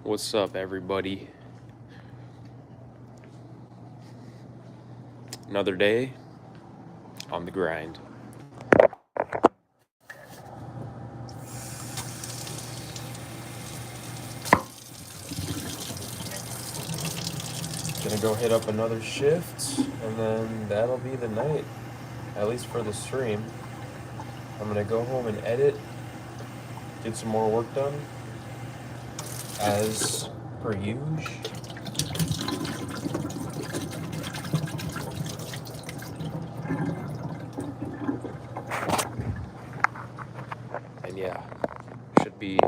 What's up, everybody? Another day on the grind. Gonna go hit up another shift, and then that'll be the night, at least for the stream. I'm gonna go home and edit, get some more work done, as per usual. And yeah, should be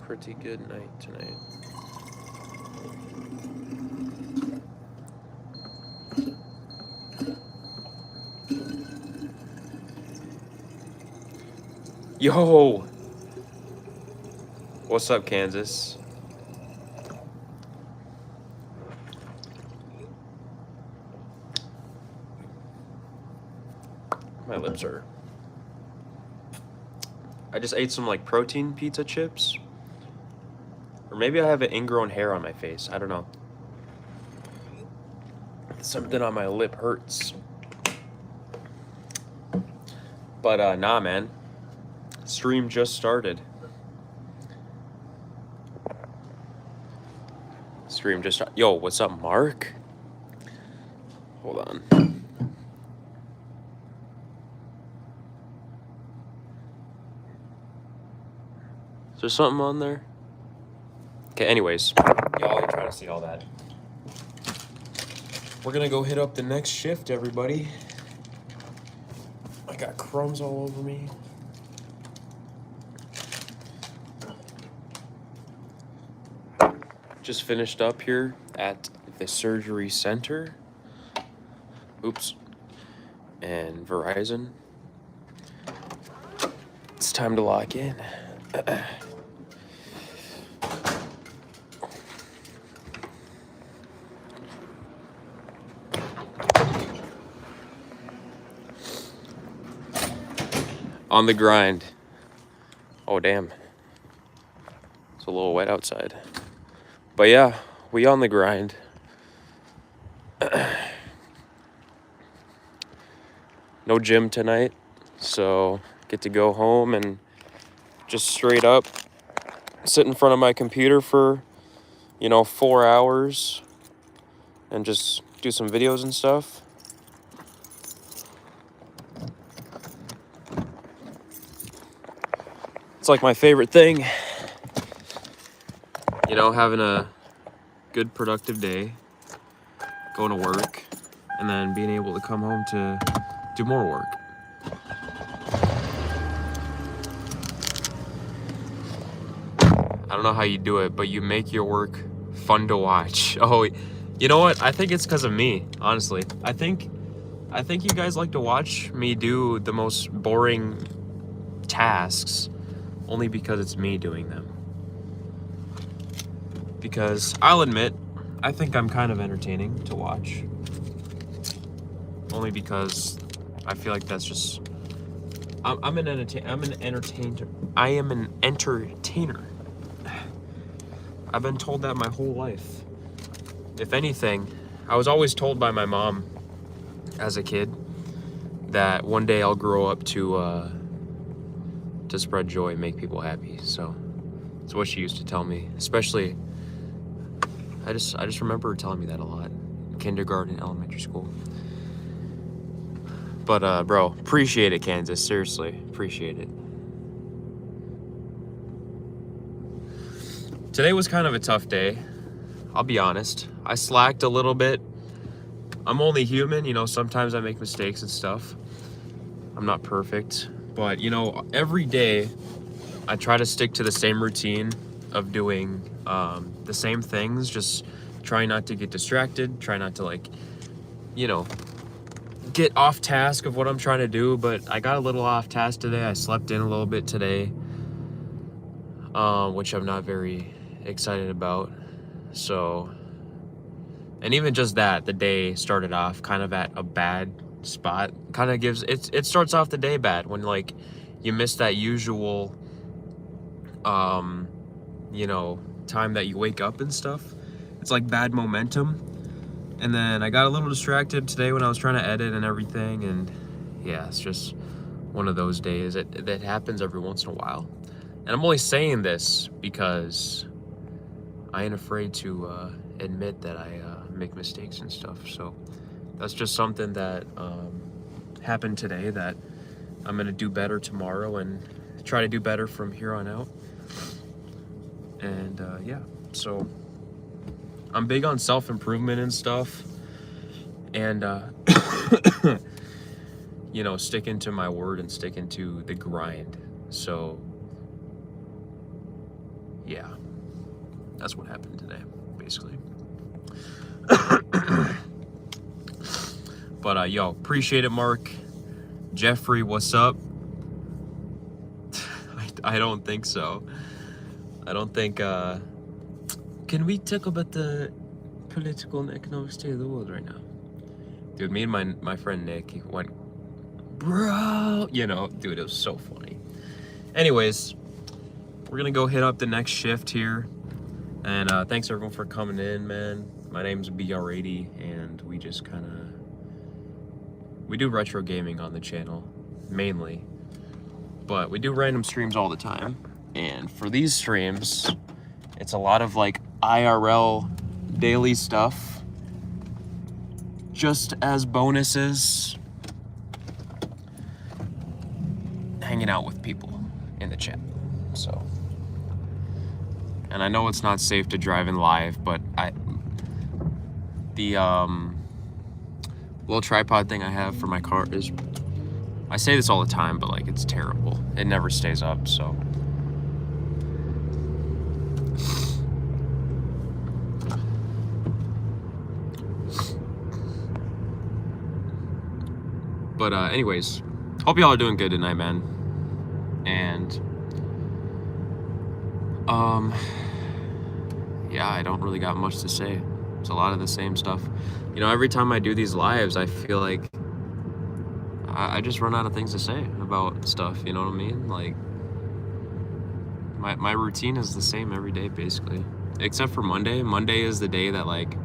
pretty good night tonight. Yo! What's up, Kansas? My lips are... I just ate some like protein pizza chips. Or maybe I have an ingrown hair on my face. I don't know. Something on my lip hurts. But nah, man. Stream just started. Yo, what's up, Mark? Hold on. Is there something on there? Okay, anyways. Y'all ain't trying to see all that. We're gonna go hit up the next shift, everybody. I got crumbs all over me. Just finished up here at the surgery center. Oops. And Verizon. It's time to lock in. On the grind. Oh, damn. It's a little wet outside. But yeah, we on the grind. No gym tonight, so get to go home and just straight up sit in front of my computer for, 4 hours and just do some videos and stuff. It's like my favorite thing. Having a good productive day, going to work, and then being able to come home to do more work. I don't know how you do it, but you make your work fun to watch. Oh, you know what? I think it's because of me, honestly. I think you guys like to watch me do the most boring tasks only because it's me doing them. Because I'll admit, I think I'm kind of entertaining to watch. Only because I feel like that's just... I am an entertainer. I've been told that my whole life. If anything, I was always told by my mom as a kid that one day I'll grow up to spread joy and make people happy. So it's what she used to tell me. Especially, I just remember her telling me that a lot. Kindergarten, elementary school. But bro, appreciate it, Kansas. Seriously, appreciate it. Today was kind of a tough day. I'll be honest. I slacked a little bit. I'm only human, sometimes I make mistakes and stuff. I'm not perfect. But, every day I try to stick to the same routine of doing the same things. Just try not to get distracted. Try not to, get off task of what I'm trying to do. But I got a little off task today. I slept in a little bit today, which I'm not very excited about. So, and even just that, the day started off kind of at a bad spot. Kind of gives, it starts off the day bad when you miss that usual, time that you wake up and stuff. It's like bad momentum. And then I got a little distracted today when I was trying to edit and everything, and yeah, it's just one of those days that happens every once in a while. And I'm only saying this because I ain't afraid to admit that I make mistakes and stuff. So that's just something that happened today that I'm gonna do better tomorrow and try to do better from here on out. And yeah, so I'm big on self-improvement and stuff, and you know, sticking to my word and sticking to the grind. So yeah, that's what happened today, basically. But yo, appreciate it, Mark. Jeffrey, what's up? I don't think so. I don't think can we talk about the political and economic state of the world right now? Dude, me and my friend Nick, he went, bro, you know, dude, it was so funny. Anyways, we're gonna go hit up the next shift here. And thanks everyone for coming in, man. My name's BR80, and we just we do retro gaming on the channel, mainly. But we do random streams all the time. And for these streams, it's a lot of like IRL daily stuff, just as bonuses, hanging out with people in the chat. So, and I know it's not safe to drive in live, but the little tripod thing I have for my car is, I say this all the time, but like, it's terrible. It never stays up, so. But anyways, hope y'all are doing good tonight, man. And yeah, I don't really got much to say. It's a lot of the same stuff. You know, every time I do these lives, I feel like I just run out of things to say about stuff, you know what I mean? Like, my routine is the same every day, basically. Except for Monday. Monday is the day that, like,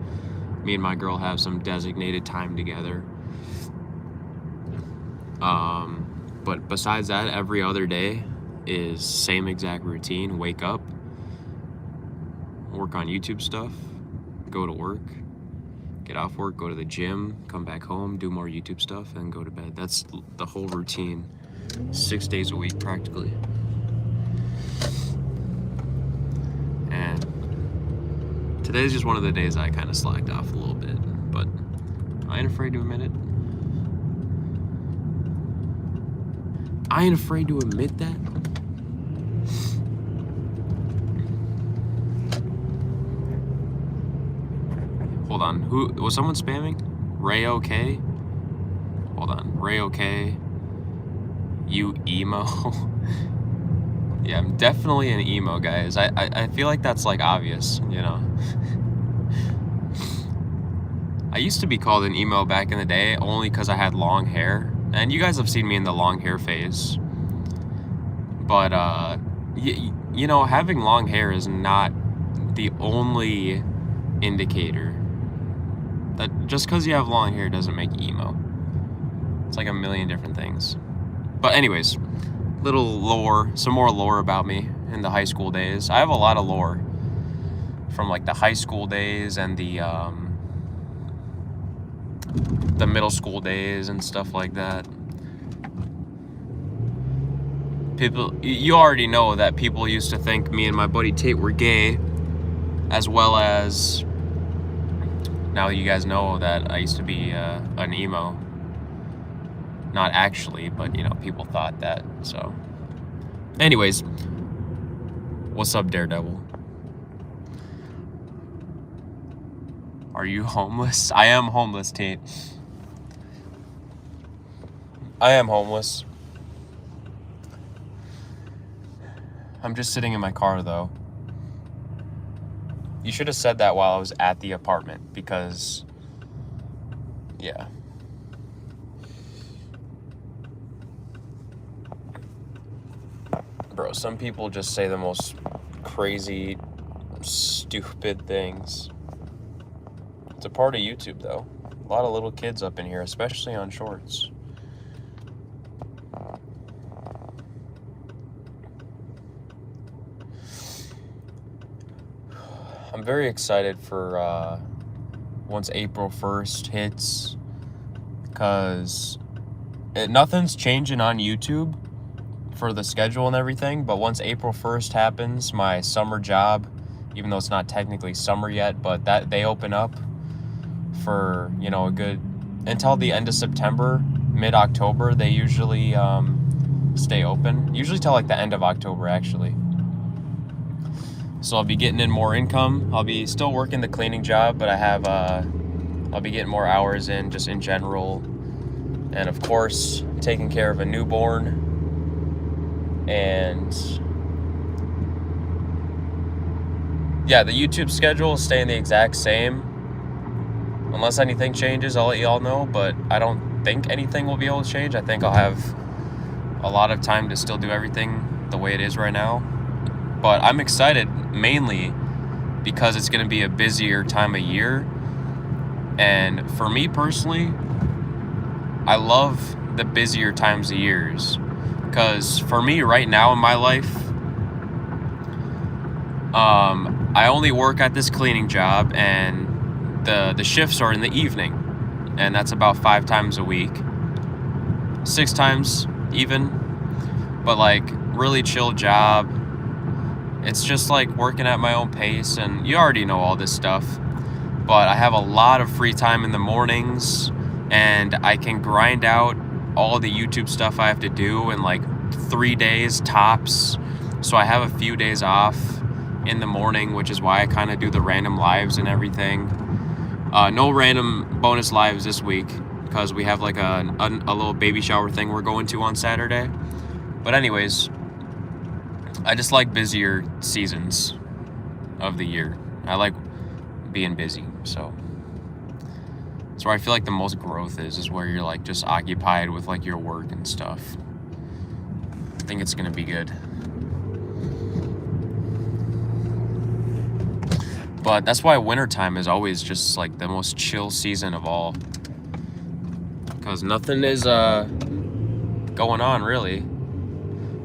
me and my girl have some designated time together. But besides that, every other day is same exact routine. Wake up, work on YouTube stuff, go to work, get off work, go to the gym, come back home, do more YouTube stuff, and go to bed. That's the whole routine, 6 days a week practically. And today's just one of the days I kind of slacked off a little bit, but I ain't afraid to admit it. I ain't afraid to admit that. Hold on, who was someone spamming? Ray OK? Hold on, Ray OK. You emo? Yeah, I'm definitely an emo, guys. I feel like that's like obvious, you know. I used to be called an emo back in the day only because I had long hair. And you guys have seen me in the long hair phase. But, you know, having long hair is not the only indicator. That just because you have long hair doesn't make emo. It's like a million different things. But anyways, little lore, some more lore about me in the high school days. I have a lot of lore from like the high school days and the middle school days and stuff like that. People, you already know that people used to think me and my buddy Tate were gay, as well as now you guys know that I used to be an emo. Not actually, but you know, people thought that. So anyways, what's up, Daredevil? Are you homeless? I am homeless, Tate. I am homeless. I'm just sitting in my car, though. You should have said that while I was at the apartment, because, yeah. Bro, some people just say the most crazy Stupid things. It's a part of YouTube, though. A lot of little kids up in here, especially on shorts. I'm very excited for once April 1st hits, because nothing's changing on YouTube for the schedule and everything, but once April 1st happens, my summer job, even though it's not technically summer yet, but that they open up for, you know, a good until the end of September, mid-October. They usually stay open, usually till like the end of October actually. So I'll be getting in more income. I'll be still working the cleaning job, but I'll be getting more hours in just in general, and of course taking care of a newborn. And yeah, the YouTube schedule is staying the exact same. Unless anything changes, I'll let y'all know, but I don't think anything will be able to change. I think I'll have a lot of time to still do everything the way it is right now. But I'm excited mainly because it's going to be a busier time of year. And for me personally, I love the busier times of years. Because for me right now in my life, I only work at this cleaning job, and the shifts are in the evening, and that's about 5 times a week, 6 times even, but like really chill job. It's just like working at my own pace, and you already know all this stuff, but I have a lot of free time in the mornings, and I can grind out all the YouTube stuff I have to do in like 3 days tops. So I have a few days off in the morning, which is why I kind of do the random lives and everything. No random bonus lives this week because we have like a little baby shower thing we're going to on Saturday. But anyways, I just like busier seasons of the year. I like being busy, so that's where I feel like the most growth is where you're like just occupied with like your work and stuff. I think it's gonna be good. But that's why wintertime is always just like the most chill season of all, because nothing is going on really.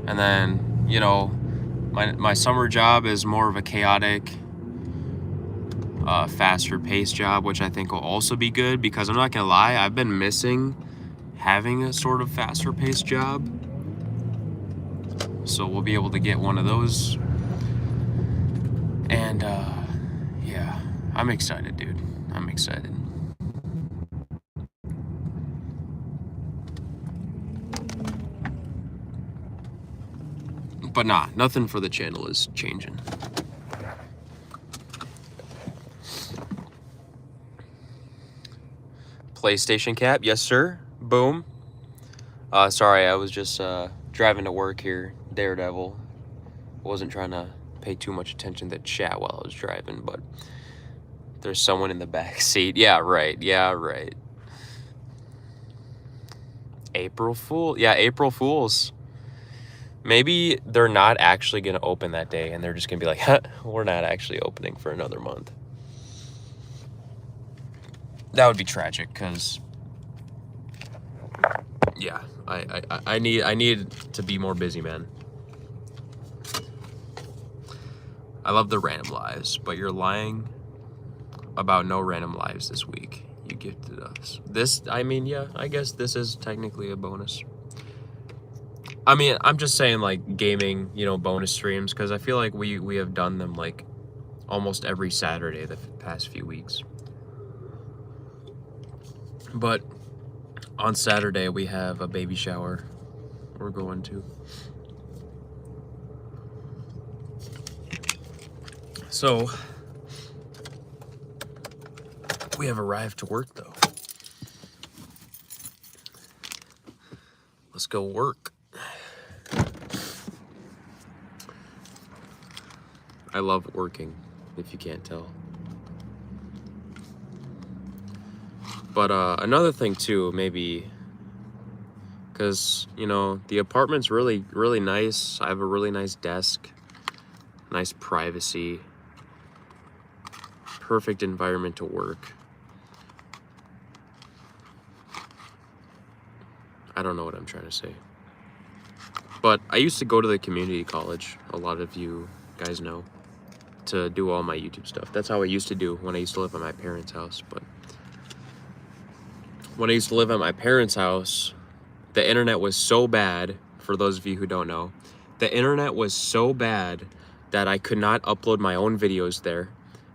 And then, you know, my summer job is more of a chaotic, faster paced job, which I think will also be good, because I'm not gonna lie, I've been missing having a sort of faster paced job. So we'll be able to get one of those. And yeah, I'm excited, dude. I'm excited. But nah, nothing for the channel is changing. PlayStation cap, yes sir. Boom. Sorry, I was just driving to work here, Daredevil. Wasn't trying to pay too much attention to chat while I was driving, but there's someone in the back seat. Yeah, right. April Fool. Yeah, April Fools. Maybe they're not actually going to open that day, and they're just going to be like, huh, we're not actually opening for another month. That would be tragic, because yeah, I need to be more busy, man. I love the random lives, but you're lying about no random lives this week. You gifted us this. I mean, yeah, I guess this is technically a bonus. I mean, I'm just saying like gaming, you know, bonus streams, because I feel like we have done them like almost every Saturday the past few weeks. But on Saturday we have a baby shower we're going to. So we have arrived to work though. Let's go work. I love working, if you can't tell. But another thing too, maybe, because, you know, the apartment's really, really nice. I have a really nice desk, nice privacy. perfect environment to work. I don't know what I'm trying to say. But I used to go to the community college, a lot of you guys know, to do all my YouTube stuff. That's how I used to do when I used to live at my parents' house. But when I used to live at my parents' house, the internet was so bad, for those of you who don't know, the internet was so bad that I could not upload my own videos there.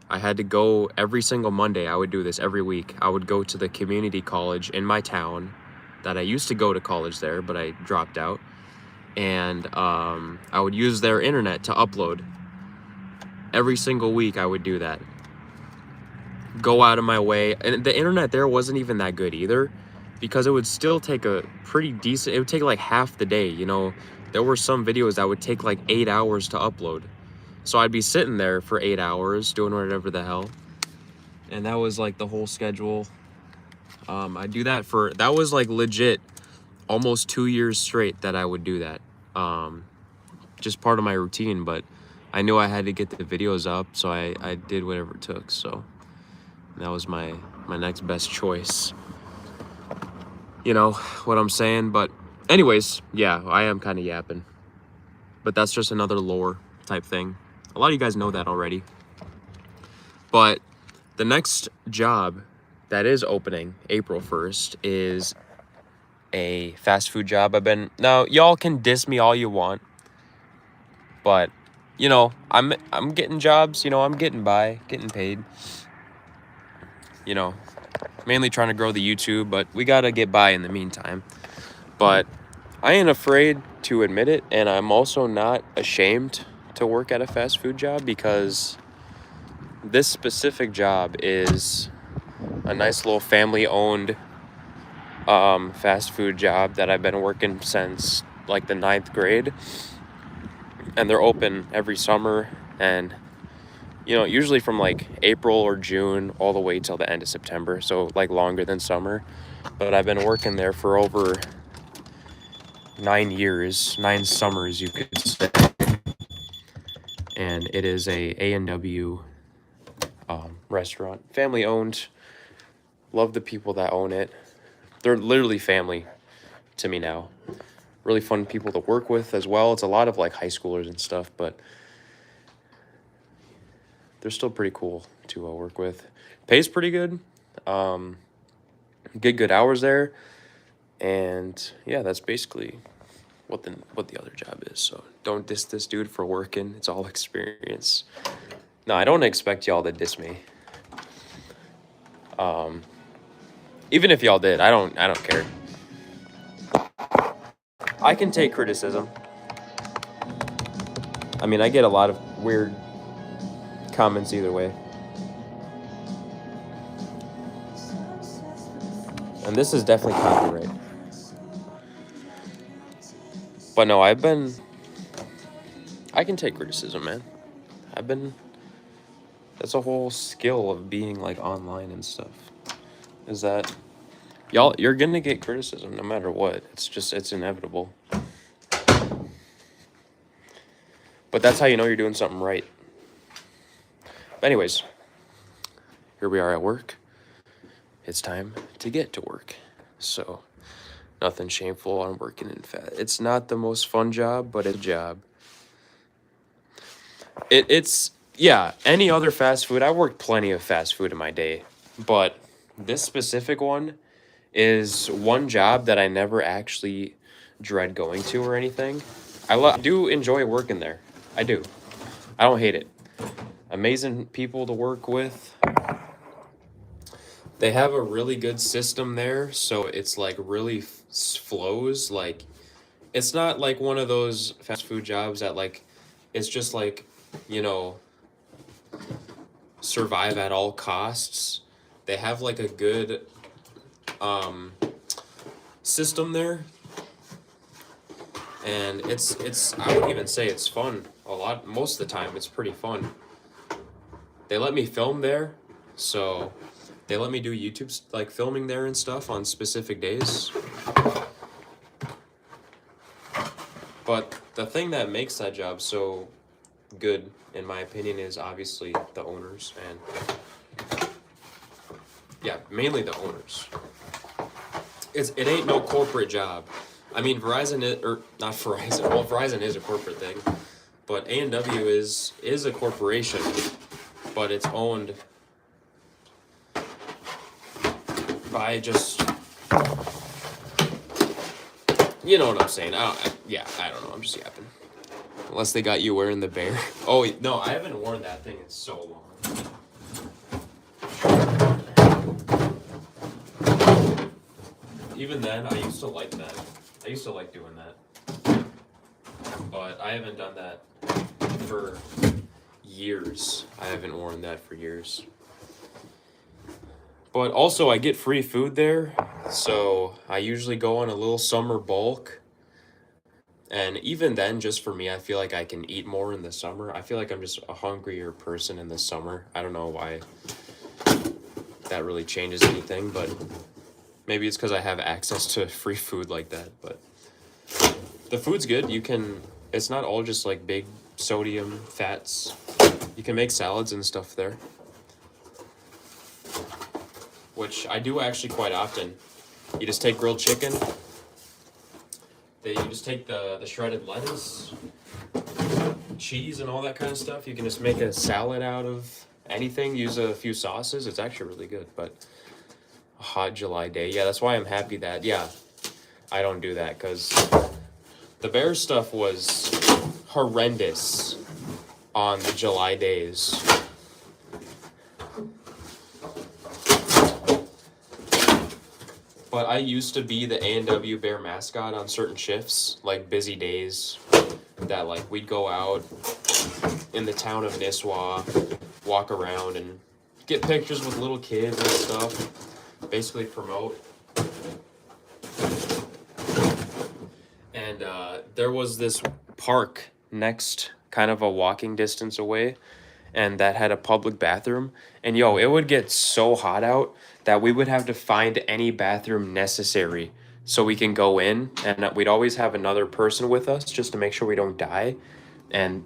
I had to go every single Monday. I would do this every week. I would go to the community college in my town that I used to go to college there, but I dropped out. And I would use their internet to upload. Every single week I would do that. Go out of my way. And the internet there wasn't even that good either, because it would still take a pretty decent, it would take like half the day, you know. There were some videos that would take like 8 hours to upload. So I'd be sitting there for 8 hours doing whatever the hell. And that was like the whole schedule. I do that for, that was like legit almost 2 years straight that I would do that. Just part of my routine, but I knew I had to get the videos up, so I did whatever it took. So that was my next best choice. You know what I'm saying? But anyways, yeah, I am kind of yapping. But that's just another lore type thing. A lot of you guys know that already. But the next job that is opening April 1st is a fast food job. Now y'all can diss me all you want, but you know, I'm getting jobs, you know, I'm getting by, getting paid. You know, mainly trying to grow the YouTube, but we gotta get by in the meantime. But I ain't afraid to admit it, and I'm also not ashamed to work at a fast food job, because this specific job is a nice little family-owned fast food job that I've been working since like the 9th grade, and they're open every summer, and you know, usually from like April or June all the way till the end of September, so like longer than summer. But I've been working there for over 9 years, 9 summers you could say, and it is a A&W restaurant, family owned. Love the people that own it. They're literally family to me now. Really fun people to work with as well. It's a lot of like high schoolers and stuff, but they're still pretty cool to work with. Pays pretty good. Get good hours there. And yeah, that's basically what the other job is. So don't diss this dude for working. It's all experience. No, I don't expect y'all to diss me. Even if y'all did, I don't care. I can take criticism. I mean, I get a lot of weird comments either way. And this is definitely copyright. But no, I can take criticism, man. That's a whole skill of being like online and stuff. Is that you're gonna get criticism no matter what. It's inevitable. But that's how you know you're doing something right. But anyways, here we are at work. It's time to get to work. So nothing shameful on working in fast. It's not the most fun job, but it's a job. It's yeah, any other fast food, I worked plenty of fast food in my day, but this specific one is one job that I never actually dread going to or anything. I do enjoy working there. I do. I don't hate it. Amazing people to work with. They have a really good system there, so it's like really flows. Like, it's not like one of those fast food jobs that like, it's just like, you know, survive at all costs. They have like a good system there, and it's I would even say it's fun a lot. Most of the time it's pretty fun. They let me film there, so they let me do YouTube like filming there and stuff on specific days. But the thing that makes that job so good, in my opinion, is obviously the owners, and Yeah, mainly the owners. It ain't no corporate job. I mean, Verizon is, or not Verizon. Well, Verizon is a corporate thing, but A&W is a corporation, but it's owned by just, you know what I'm saying. I don't know. I'm just yapping. Unless they got you wearing the bear. Oh no, I haven't worn that thing in so long. Even then, I used to like that. I used to like doing that. But I haven't done that for years. I haven't worn that for years. But also, I get free food there. So I usually go on a little summer bulk. And even then, just for me, I feel like I can eat more in the summer. I feel like I'm just a hungrier person in the summer. I don't know why that really changes anything, but maybe it's because I have access to free food like that. But the food's good. It's not all just like big sodium fats. You can make salads and stuff there, which I do actually quite often. You just take grilled chicken. You just take the shredded lettuce, cheese, and all that kind of stuff. You can just make a salad out of anything. Use a few sauces. It's actually really good. But a hot July day, yeah, that's why I'm happy that I don't do that, because the bear stuff was horrendous on the July days. But I used to be the A&W Bear mascot on certain shifts, like busy days, that like we'd go out in the town of Nisswa, walk around and get pictures with little kids and stuff, basically promote. And there was this park next, kind of a walking distance away, and that had a public bathroom. And yo, it would get so hot out that we would have to find any bathroom necessary so we can go in, and we'd always have another person with us just to make sure we don't die. And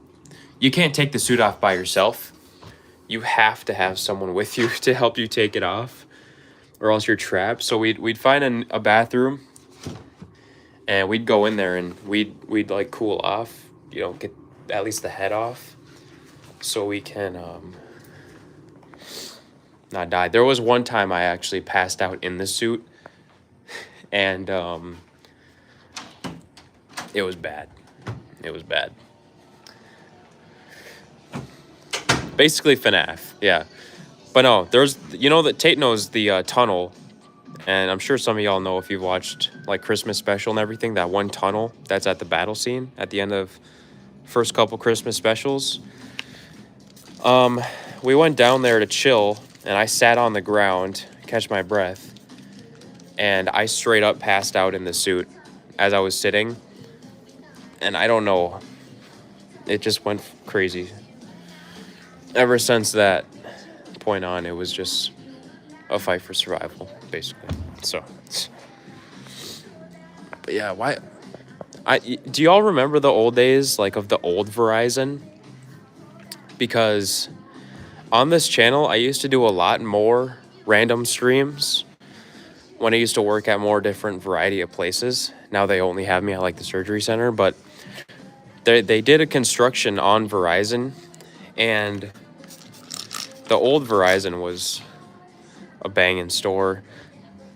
you can't take the suit off by yourself. You have to have someone with you to help you take it off, or else you're trapped. So we'd find a bathroom, and we'd go in there and we'd like cool off, get at least the head off, so we can not die. There was one time I actually passed out in the suit, and it was bad. It was bad. Basically FNAF, yeah. But no, there's, that Tate knows the tunnel, and I'm sure some of y'all know if you've watched like Christmas special and everything, that one tunnel that's at the battle scene at the end of first couple Christmas specials. We went down there to chill, and I sat on the ground, catch my breath, and I straight up passed out in the suit as I was sitting. And I don't know, it just went crazy. Ever since that point on, it was just a fight for survival, basically. So, but yeah, why? Do y'all remember the old days, like of the old Verizon? Because on this channel, I used to do a lot more random streams when I used to work at more different variety of places. Now they only have me at like the surgery center, but they did a construction on Verizon, and the old Verizon was a banging store.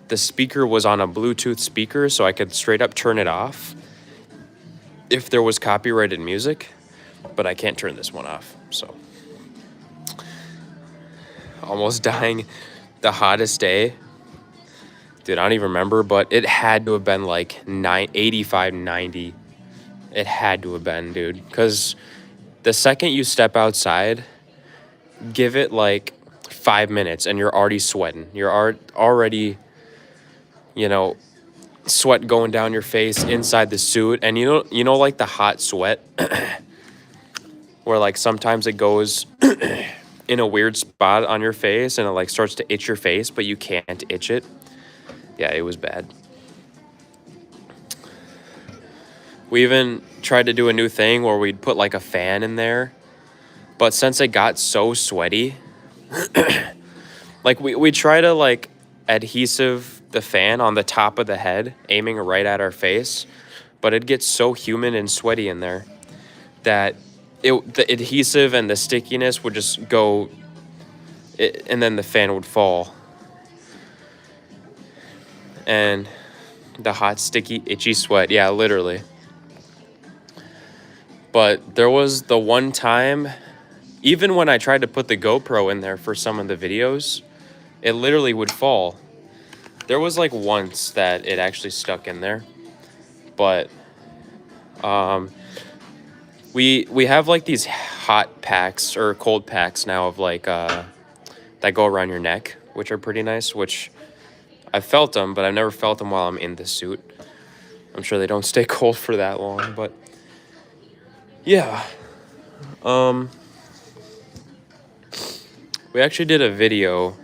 The speaker was on a Bluetooth speaker, so I could straight up turn it off if there was copyrighted music, but I can't turn this one off, so. Almost dying the hottest day. Dude, I don't even remember, but it had to have been like 85, 90. It had to have been, dude. Because the second you step outside, give it like 5 minutes and you're already sweating. You're already, sweat going down your face inside the suit. And you know like the hot sweat where like sometimes it goes in a weird spot on your face and it like starts to itch your face, but you can't itch it. Yeah, it was bad. We even tried to do a new thing where we'd put like a fan in there, but since it got so sweaty, Like we try to like adhesive the fan on the top of the head, aiming right at our face, but it gets so humid and sweaty in there that the adhesive and the stickiness would just go, and then the fan would fall. And the hot, sticky, itchy sweat. Yeah, literally. But there was the one time, even when I tried to put the GoPro in there for some of the videos, it literally would fall. There was like once that it actually stuck in there. But we have like these hot packs or cold packs now of like that go around your neck, which are pretty nice, which I've felt them, but I've never felt them while I'm in the suit. I'm sure they don't stay cold for that long, but yeah. We actually did a video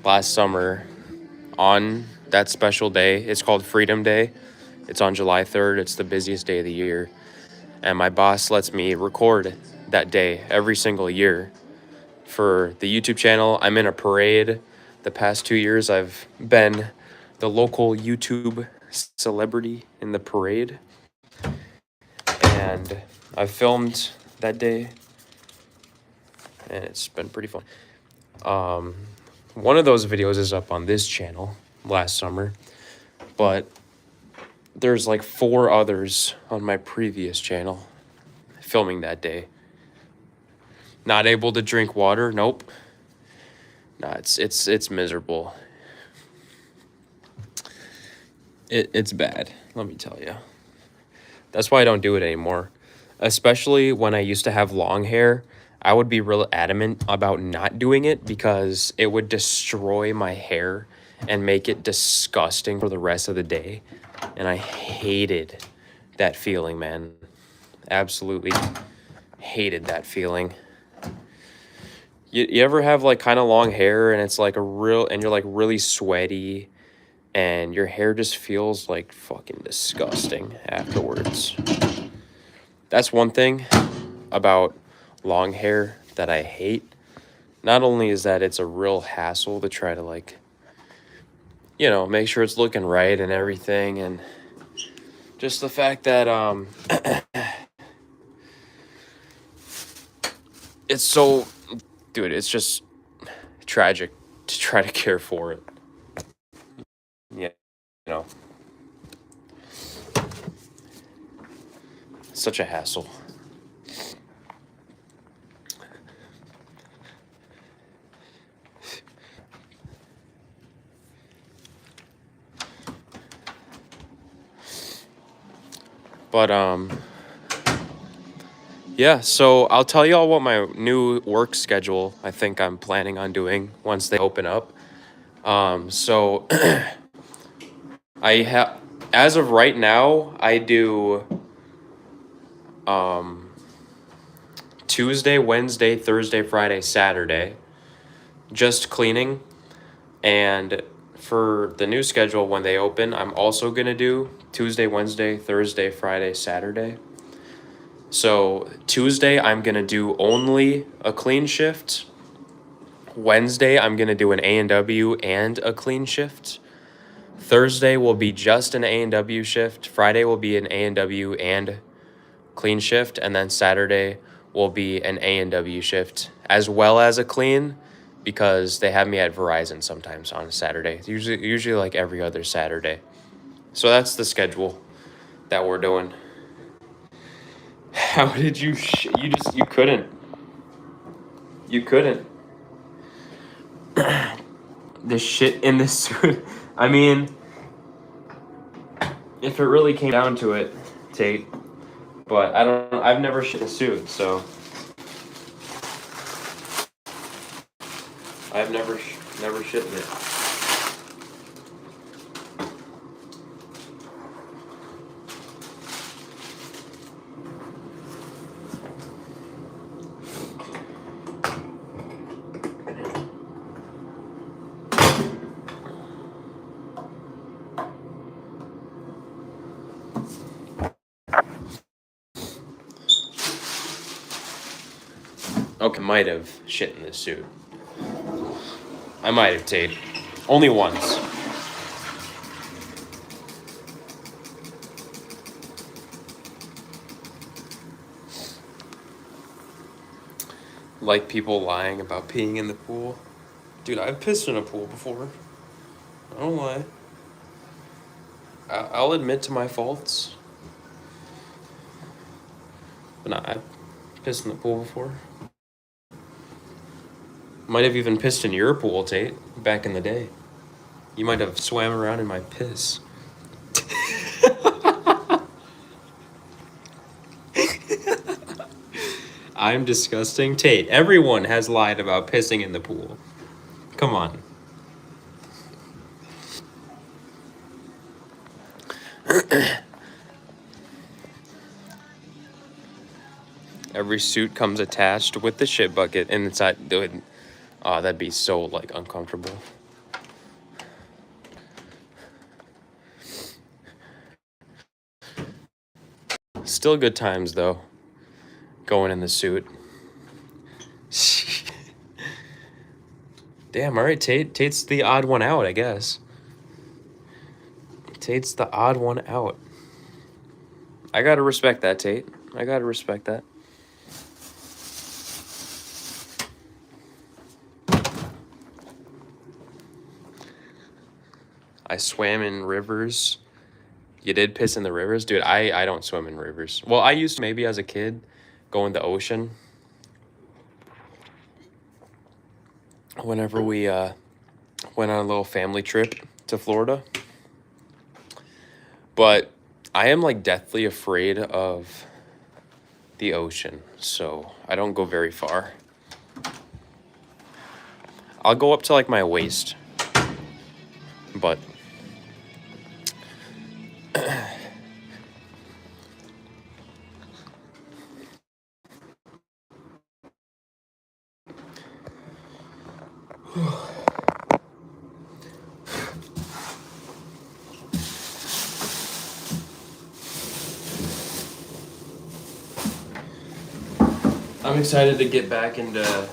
last summer on that special day. It's called Freedom Day. It's on July 3rd. It's the busiest day of the year. And my boss lets me record that day every single year for the YouTube channel. I'm in a parade. The past 2 years, I've been the local YouTube celebrity in the parade. And I filmed that day, and it's been pretty fun. One of those videos is up on this channel last summer, but there's like 4 others on my previous channel filming that day. Not able to drink water? Nope. Nah, it's miserable. It's bad, let me tell you. That's why I don't do it anymore. Especially when I used to have long hair, I would be real adamant about not doing it because it would destroy my hair and make it disgusting for the rest of the day. And I hated that feeling, man. Absolutely hated that feeling. You ever have like kind of long hair and it's like and you're like really sweaty and your hair just feels like fucking disgusting afterwards? That's one thing about long hair that I hate. Not only is that it's a real hassle to try to like, make sure it's looking right and everything, and just the fact that it's so, dude, it's just tragic to try to care for it. Yeah, such a hassle. But yeah, so I'll tell y'all what my new work schedule I think I'm planning on doing once they open up. So as of right now, I do Tuesday, Wednesday, Thursday, Friday, Saturday, just cleaning. And for the new schedule, when they open, I'm also going to do Tuesday, Wednesday, Thursday, Friday, Saturday. So Tuesday, I'm going to do only a clean shift. Wednesday, I'm going to do an A&W and a clean shift. Thursday will be just an A&W shift. Friday will be an A&W and clean shift. And then Saturday will be an A&W shift as well as a clean, because they have me at Verizon sometimes on a Saturday. Usually like every other Saturday. So that's the schedule that we're doing. How did you you couldn't. You couldn't. The shit in this suit. I mean, if it really came down to it, Tate, but I've never shit in a suit, so I've never shit in it. Okay, might have shit in this suit. I might have, Tate. Only once. Like people lying about peeing in the pool. Dude, I've pissed in a pool before. I don't lie. I'll admit to my faults. But nah, I've pissed in the pool before. Might have even pissed in your pool, Tate, back in the day. You might have swam around in my piss. I'm disgusting. Tate, everyone has lied about pissing in the pool. Come on. Every suit comes attached with the shit bucket inside. Dude, oh, that'd be so, like, uncomfortable. Still good times, though. Going in the suit. Damn, all right, Tate. Tate's the odd one out, I guess. Tate's the odd one out. I gotta respect that, Tate. I gotta respect that. I swam in rivers. You did piss in the rivers? Dude, I don't swim in rivers. Well, I used to maybe as a kid go in the ocean. Whenever we went on a little family trip to Florida. But I am like deathly afraid of the ocean, so I don't go very far. I'll go up to like my waist, but I'm excited to get back into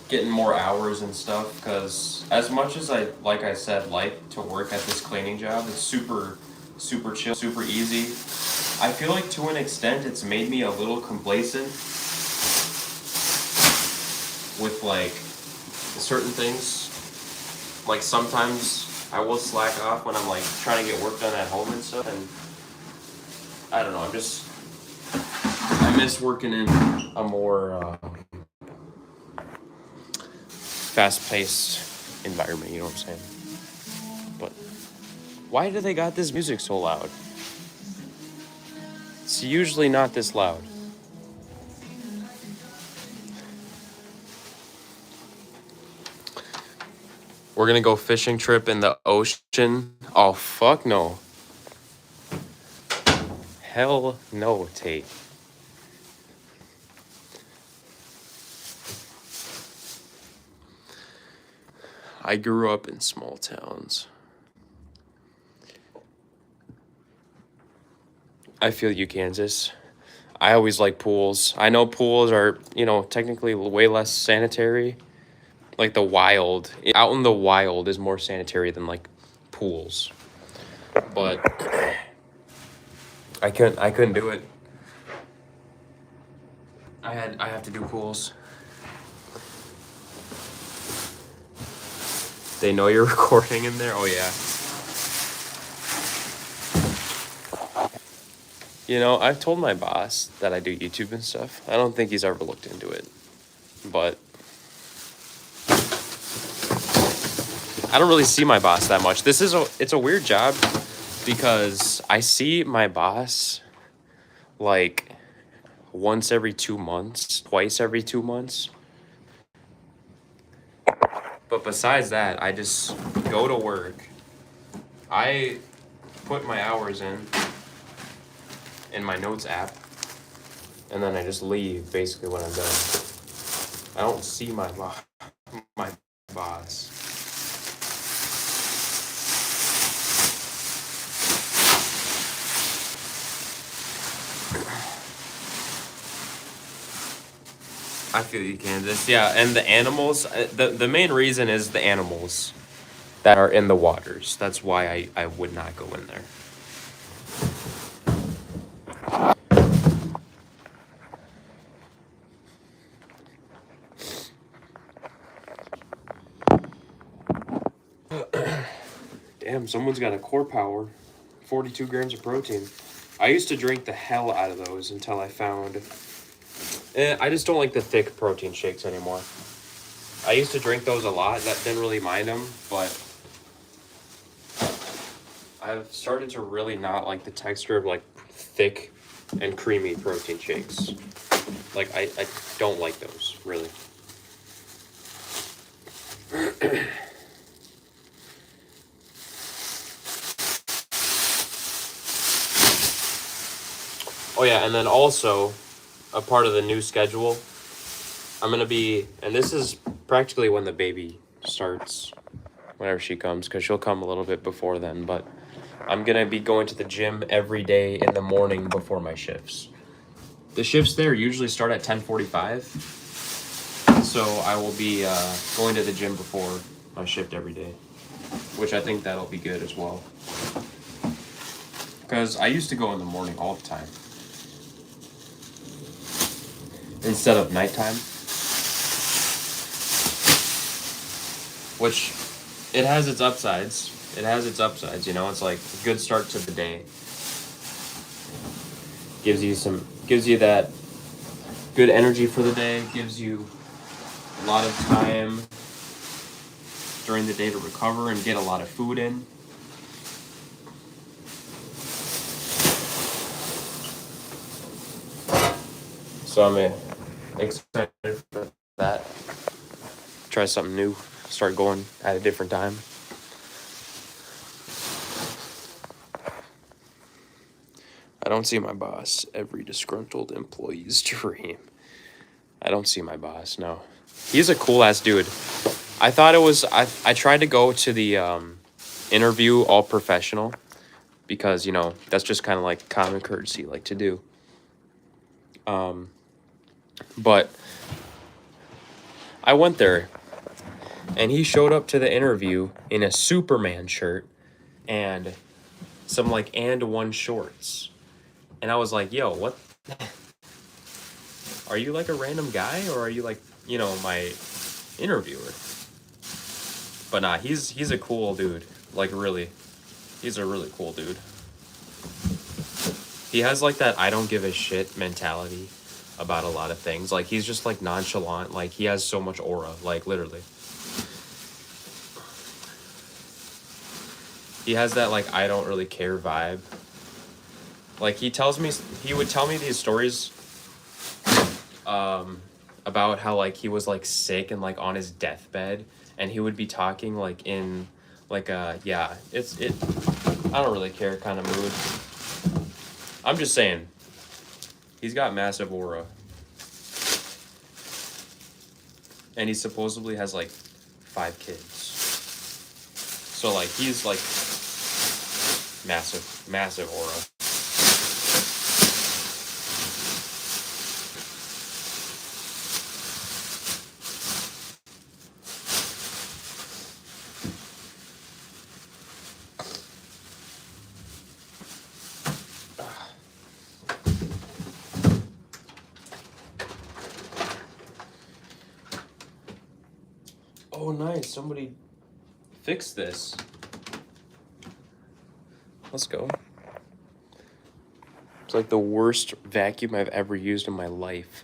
getting more hours and stuff, because as much as like I said, like to work at this cleaning job, it's super chill, super easy. I feel like to an extent it's made me a little complacent with like certain things. Like sometimes I will slack off when I'm like trying to get work done at home and stuff, and I don't know, I miss working in a more fast-paced environment, you know what I'm saying? But why do they got this music so loud? It's usually not this loud. We're gonna go fishing trip in the ocean. Oh, fuck no. Hell no, Tate. I grew up in small towns. I feel you, Kansas. I always like pools. I know pools are, technically way less sanitary. Like the wild, out in the wild is more sanitary than like pools. But I couldn't do it. I have to do pools. They know you're recording in there? Oh yeah. I've told my boss that I do YouTube and stuff. I don't think he's ever looked into it. But I don't really see my boss that much. It's a weird job because I see my boss like once every 2 months, twice every 2 months. But besides that, I just go to work. I put my hours in my notes app, and then I just leave basically when I'm done. I don't see my boss. I feel you, Kansas. Yeah, and the animals. The main reason is the animals that are in the waters. That's why I would not go in there. Damn, someone's got a core power. 42 grams of protein. I used to drink the hell out of those until I found. I just don't like the thick protein shakes anymore. I used to drink those a lot. That didn't really mind them, but I've started to really not like the texture of like thick and creamy protein shakes. Like I don't like those really. Oh yeah, and then also a part of the new schedule, I'm gonna be, and this is practically when the baby starts, whenever she comes, because she'll come a little bit before then, but I'm gonna be going to the gym every day in the morning before my shifts. The shifts there usually start at 10:45, so I will be going to the gym before my shift every day, which I think that'll be good as well. Because I used to go in the morning all the time instead of nighttime, which it has its upsides. It has its upsides, you know. It's like a good start to the day. Gives you that good energy for the day. Gives you a lot of time during the day to recover and get a lot of food in. So I'm excited for that. Try something new. Start going at a different time. I don't see my boss. Every disgruntled employee's dream. I don't see my boss, no. He's a cool-ass dude. I thought it was... I tried to go to the interview all professional because, you know, that's just kind of like common courtesy, like, to do. But I went there, and he showed up to the interview in a Superman shirt and some, like, and one shorts. And I was like, yo, what? Are you, like, a random guy, or are you, like, you know, my interviewer? But nah, he's a cool dude. Like, really. He's a really cool dude. He has, like, that I don't give a shit mentality about a lot of things. Like, he's just, like, nonchalant. Like, he has so much aura. Like, literally. He has that, like, I don't really care vibe. Like, he would tell me these stories about how, like, he was, like, sick and, like, on his deathbed, and he would be talking, like, in, like, yeah, I don't really care kind of mood. I'm just saying, he's got massive aura. And he supposedly has, like, 5 kids. So, like, he's, like, massive aura. Oh, nice. Somebody fixed this. Let's go. It's like the worst vacuum I've ever used in my life.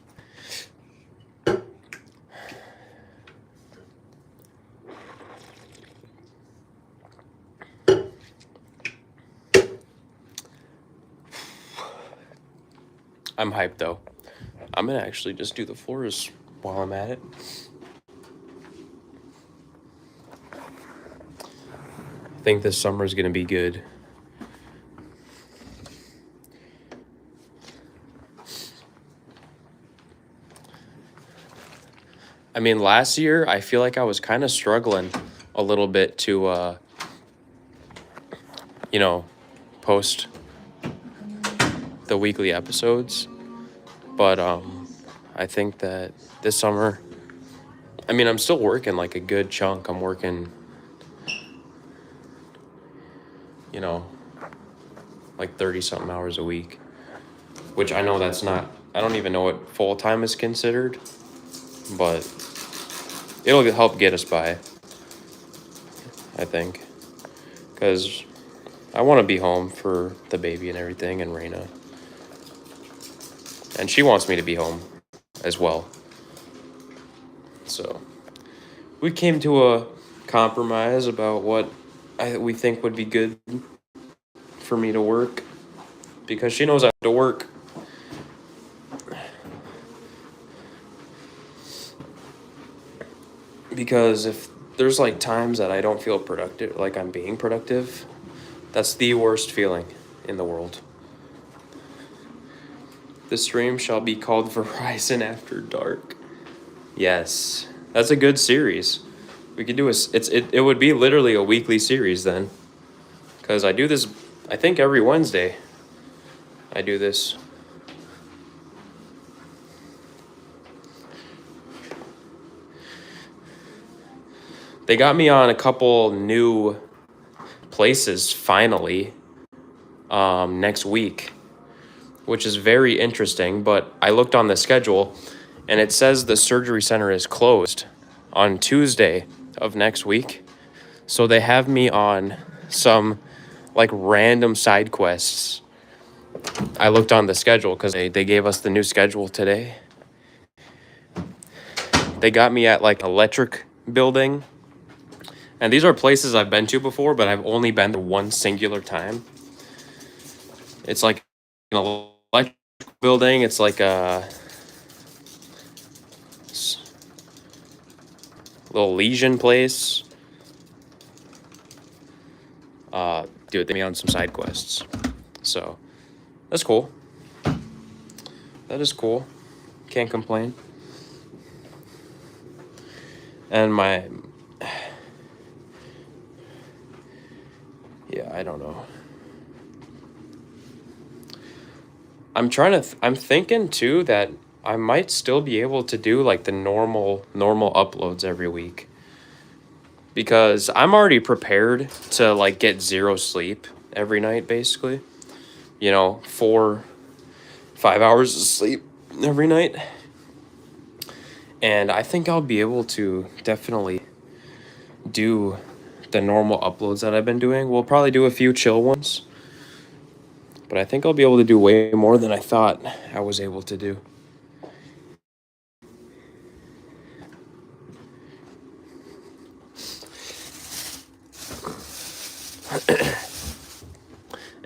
I'm hyped, though. I'm gonna actually just do the floors while I'm at it. I think this summer's gonna be good. I mean, last year, I feel like I was kind of struggling a little bit to, you know, post the weekly episodes. But I think that this summer, I mean, I'm still working like a good chunk. I'm working, you know, like 30 something hours a week, which I know that's not, I don't even know what full time is considered, but it'll help get us by, I think, because I want to be home for the baby and everything and Raina. And she wants me to be home as well. So we came to a compromise about what we think would be good for me to work, because she knows I have to work. Because if there's like times that I don't feel productive, like I'm being productive, that's the worst feeling in the world. The stream shall be called Verizon After Dark. Yes, that's a good series. We could do it would be literally a weekly series then, because I do this, I think every Wednesday. I do this. They got me on a couple new places finally next week, which is very interesting. But I looked on the schedule and it says the surgery center is closed on Tuesday of next week. So they have me on some like random side quests. I looked on the schedule because they gave us the new schedule today. They got me at like electric building. And these are places I've been to before, but I've only been to one singular time. It's like an electric building. It's like a little lesion place. Dude, they me on some side quests. So that's cool. That is cool. Can't complain. And yeah, I don't know. I'm thinking too that I might still be able to do like the normal uploads every week, because I'm already prepared to like get 0 sleep every night, basically. 4-5 hours of sleep every night. And I think I'll be able to definitely do the normal uploads that I've been doing. We'll probably do a few chill ones, but I think I'll be able to do way more than I thought I was able to do.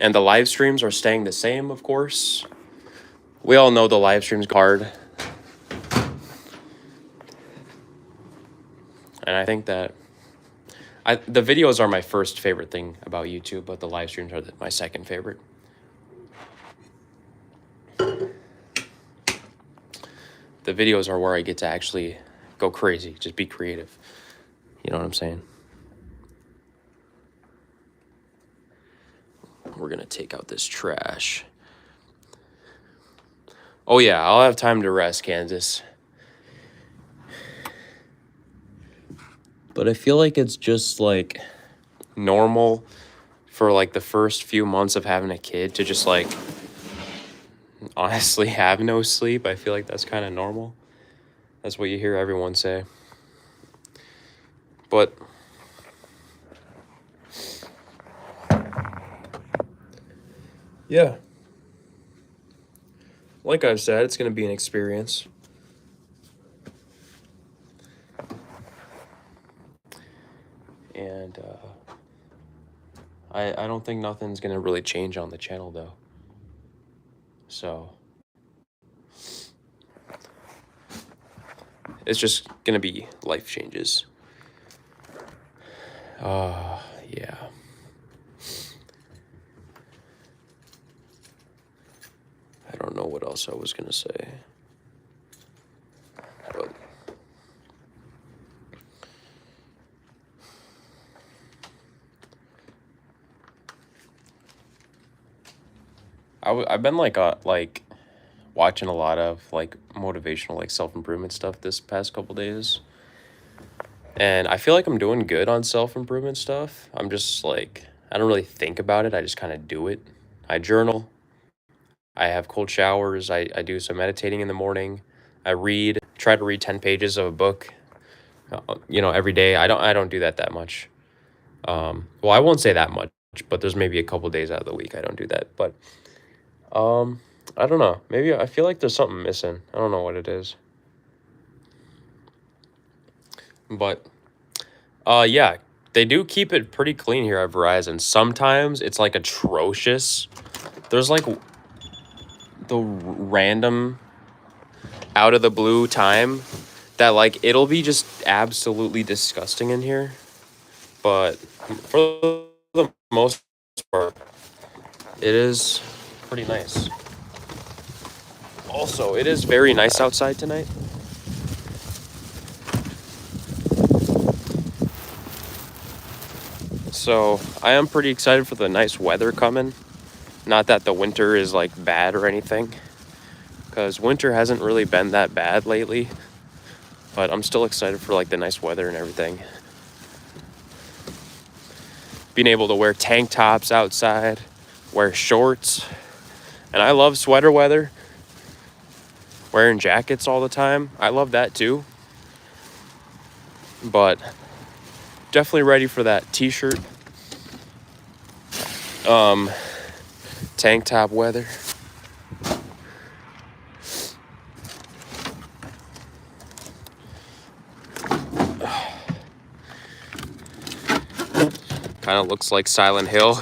And the live streams are staying the same, of course. We all know the live streams hard. And I think that the videos are my first favorite thing about YouTube, but the live streams are my second favorite. The videos are where I get to actually go crazy, just be creative. You know what I'm saying? We're going to take out this trash. Oh yeah, I'll have time to rest, Kansas. But I feel like it's just like normal for like the first few months of having a kid to just like honestly have no sleep. I feel like that's kind of normal. That's what you hear everyone say. But yeah, like I've said, it's going to be an experience. And I don't think nothing's going to really change on the channel, though. So it's just going to be life changes. Yeah. I don't know what else I was going to say. But I've been like watching a lot of like motivational, like self-improvement stuff this past couple days. And I feel like I'm doing good on self-improvement stuff. I'm just like, I don't really think about it. I just kind of do it. I journal. I have cold showers. I do some meditating in the morning. I read, try to read 10 pages of a book, every day. I don't do that much. Well, I won't say that much, but there's maybe a couple days out of the week I don't do that. But um, I don't know. Maybe I feel like there's something missing. I don't know what it is. But yeah, they do keep it pretty clean here at Verizon. Sometimes it's like atrocious. There's like the random out of the blue time that like it'll be just absolutely disgusting in here. But for the most part, it is pretty nice. Also, it is very nice outside tonight. So I am pretty excited for the nice weather coming. Not that the winter is like bad or anything, because winter hasn't really been that bad lately. But I'm still excited for like the nice weather and everything. Being able to wear tank tops outside, wear shorts. And I love sweater weather. Wearing jackets all the time. I love that too. But definitely ready for that t-shirt. Tank top weather. Kind of looks like Silent Hill.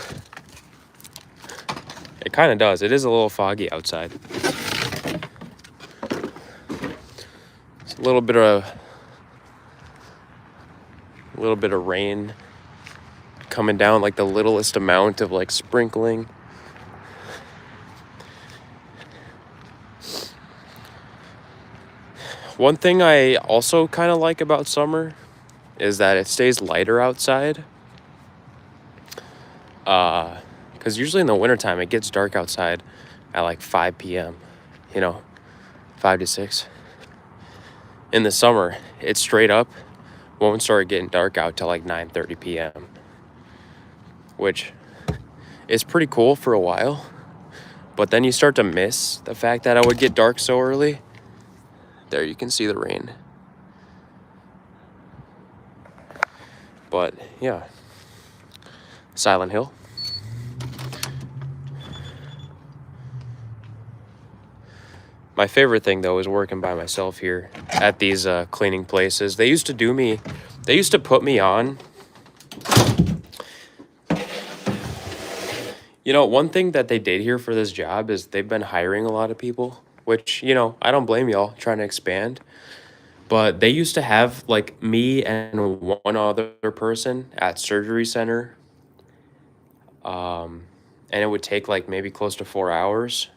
It kind of does. It is a little foggy outside. It's a little bit of rain coming down, like the littlest amount of like sprinkling. One thing I also kind of like about summer is that it stays lighter outside. Because usually in the wintertime, it gets dark outside at like 5 p.m., 5 to 6. In the summer, it straight up won't start getting dark out till like 9:30 p.m., which is pretty cool for a while. But then you start to miss the fact that it would get dark so early. There, you can see the rain. But yeah, Silent Hill. My favorite thing, though, is working by myself here at these cleaning places. They used to put me on. One thing that they did here for this job is they've been hiring a lot of people, which, I don't blame y'all trying to expand. But they used to have, like, me and one other person at surgery center. And it would take, like, maybe close to 4 hours.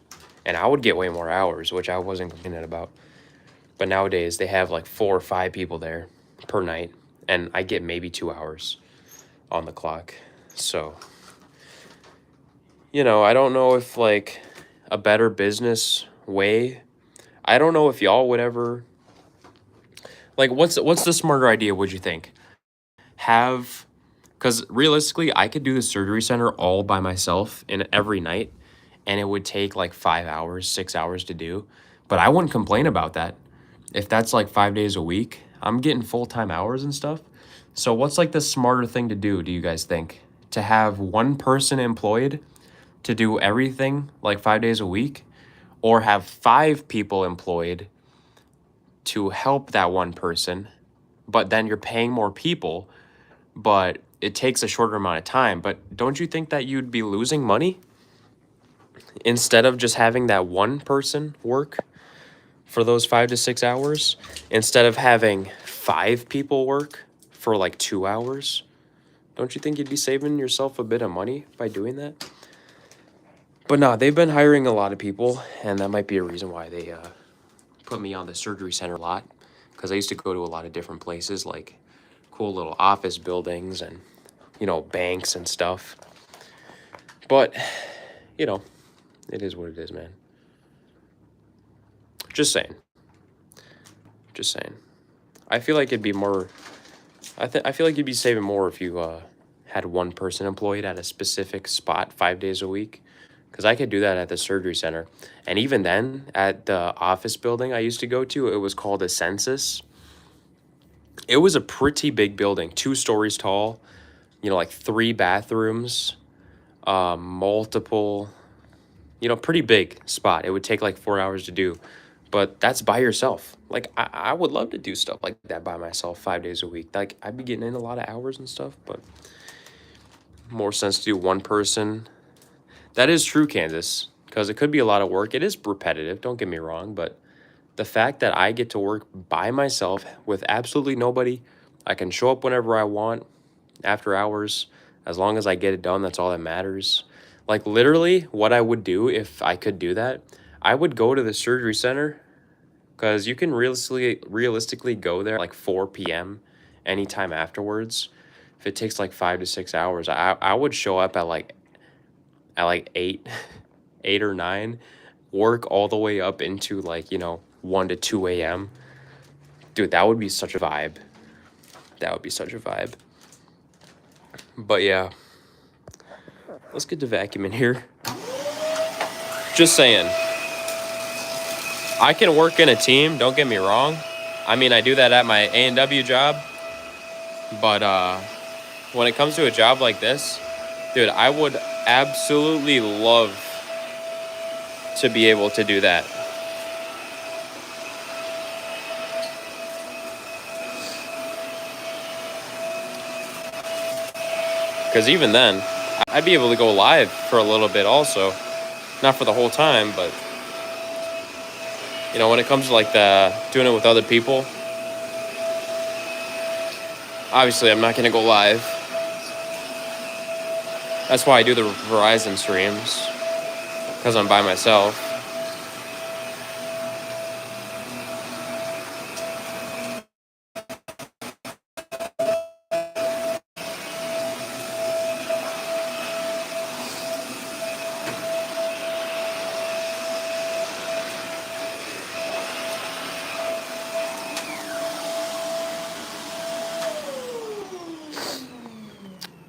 And I would get way more hours, which I wasn't complaining about. But nowadays, they have like 4 or 5 people there per night. And I get maybe 2 hours on the clock. So, I don't know if like a better business way. I don't know if y'all would ever. Like, what's the smarter idea, would you think? Because realistically, I could do the surgery center all by myself in every night. And it would take like 5 hours, 6 hours to do. But I wouldn't complain about that. If that's like 5 days a week, I'm getting full-time hours and stuff. So what's like the smarter thing to do you guys think? To have one person employed to do everything like 5 days a week? Or have 5 people employed to help that one person, but then you're paying more people, but it takes a shorter amount of time. But don't you think that you'd be losing money? Instead of just having that one person work for those 5 to 6 hours, instead of having 5 people work for like 2 hours, don't you think you'd be saving yourself a bit of money by doing that? But no, they've been hiring a lot of people, and that might be a reason why they put me on the surgery center a lot, because I used to go to a lot of different places, like cool little office buildings and, banks and stuff. But, it is what it is, man. Just saying. Just saying. I feel like it'd be more. I feel like you'd be saving more if you had one person employed at a specific spot 5 days a week. Because I could do that at the surgery center. And even then, at the office building I used to go to, it was called a census. It was a pretty big building, 2 stories tall, like 3 bathrooms, multiple, pretty big spot. It would take like 4 hours to do. But that's by yourself. Like, I would love to do stuff like that by myself 5 days a week. Like, I'd be getting in a lot of hours and stuff, but more sense to do one person. That is true, Kansas, because it could be a lot of work. It is repetitive, don't get me wrong, but the fact that I get to work by myself with absolutely nobody, I can show up whenever I want after hours. As long as I get it done, that's all that matters. Like, literally, what I would do if I could do that, I would go to the surgery center, because you can realistically go there like 4 p.m. anytime afterwards. If it takes like 5 to 6 hours, I would show up at like 8, 8 or 9, work all the way up into like 1 to 2 a.m. Dude, that would be such a vibe. That would be such a vibe. But yeah, let's get to vacuum in here. Just saying. I can work in a team, don't get me wrong. I mean, I do that at my A&W job. But when it comes to a job like this, dude, I would absolutely love to be able to do that. Because even then, I'd be able to go live for a little bit also. Not for the whole time, but when it comes to like doing it with other people, obviously I'm not going to go live. That's why I do the Verizon streams, because I'm by myself.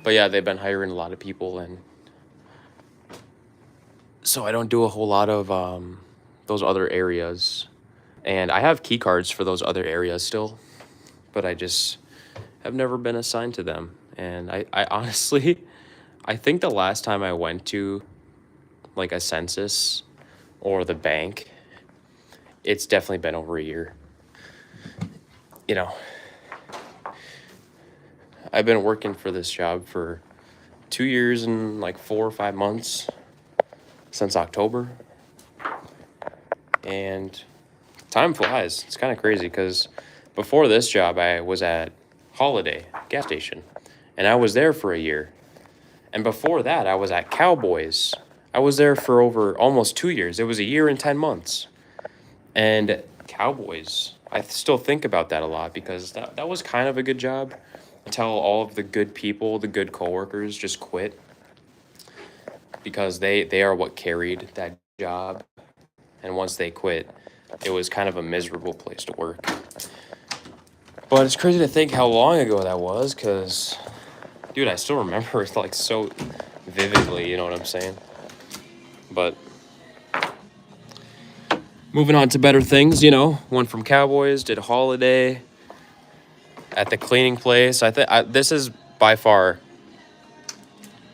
But yeah, they've been hiring a lot of people, and so I don't do a whole lot of those other areas. And I have key cards for those other areas still, but I just have never been assigned to them. And I honestly, I think the last time I went to like a census or the bank, it's definitely been over a year. I've been working for this job for 2 years and like 4 or 5 months, since October. And time flies. It's kind of crazy, because before this job, I was at Holiday gas station, and I was there for a year. And before that, I was at Cowboys. I was there for over almost 2 years. It was a year and 10 months. And Cowboys, I still think about that a lot, because that was kind of a good job until all of the good people, the good coworkers just quit, because they are what carried that job. And once they quit, it was kind of a miserable place to work. But it's crazy to think how long ago that was, because, dude, I still remember it like so vividly, you know what I'm saying? But moving on to better things, went from Cowboys, did Holiday at the cleaning place. I think this is by far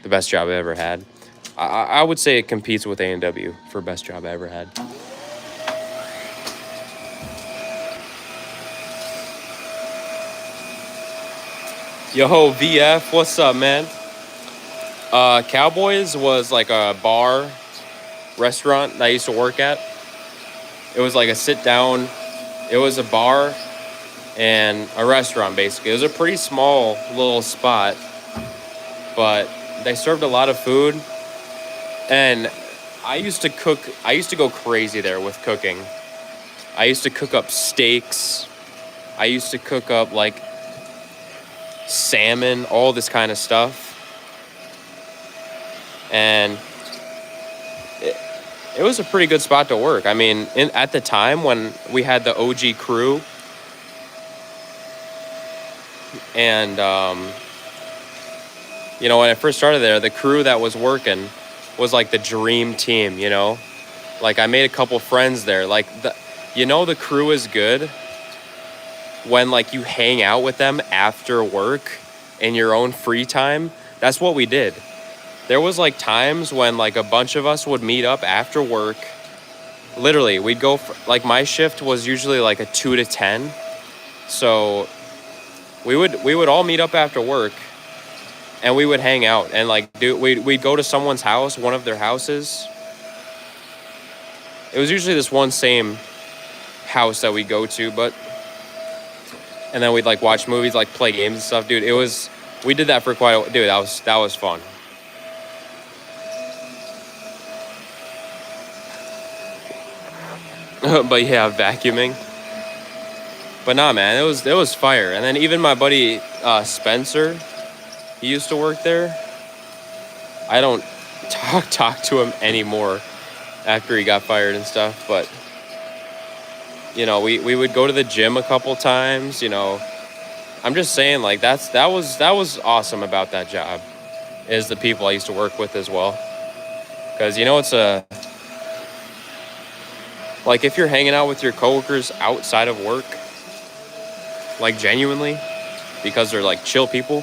the best job I ever had. I would say it competes with A&W for best job I ever had. Yo, VF, what's up, man? Cowboys was like a bar restaurant that I used to work at. It was like a sit down. It was a bar and a restaurant, basically. It was a pretty small little spot, but they served a lot of food. And I used to go crazy there with cooking. I used to cook up steaks. I used to cook up like salmon, all this kind of stuff. And it was a pretty good spot to work. I mean, at the time when we had the OG crew, and you know, when I first started there, the crew that was working was like the dream team, you know? Like, I made a couple friends there. Like, the crew is good when, like, you hang out with them after work in your own free time. That's what we did. There was, like, times when, like, a bunch of us would meet up after work. Literally, we'd go, like, my shift was usually, like, a 2 to 10. So we would all meet up after work, and we would hang out. And, like, we'd go to someone's house, one of their houses. It was usually this one same house that we go to, and then we'd like watch movies, like play games and stuff, dude. We did that for quite a, dude, that was fun. But yeah, vacuuming. But nah, man, it was fire. And then even my buddy Spencer, he used to work there. I don't talk to him anymore after he got fired and stuff, but you know, we would go to the gym a couple times, you know. I'm just saying, like, that was awesome about that job, is the people I used to work with as well. Because, you know, it's like, if you're hanging out with your coworkers outside of work, like, genuinely, because they're like chill people,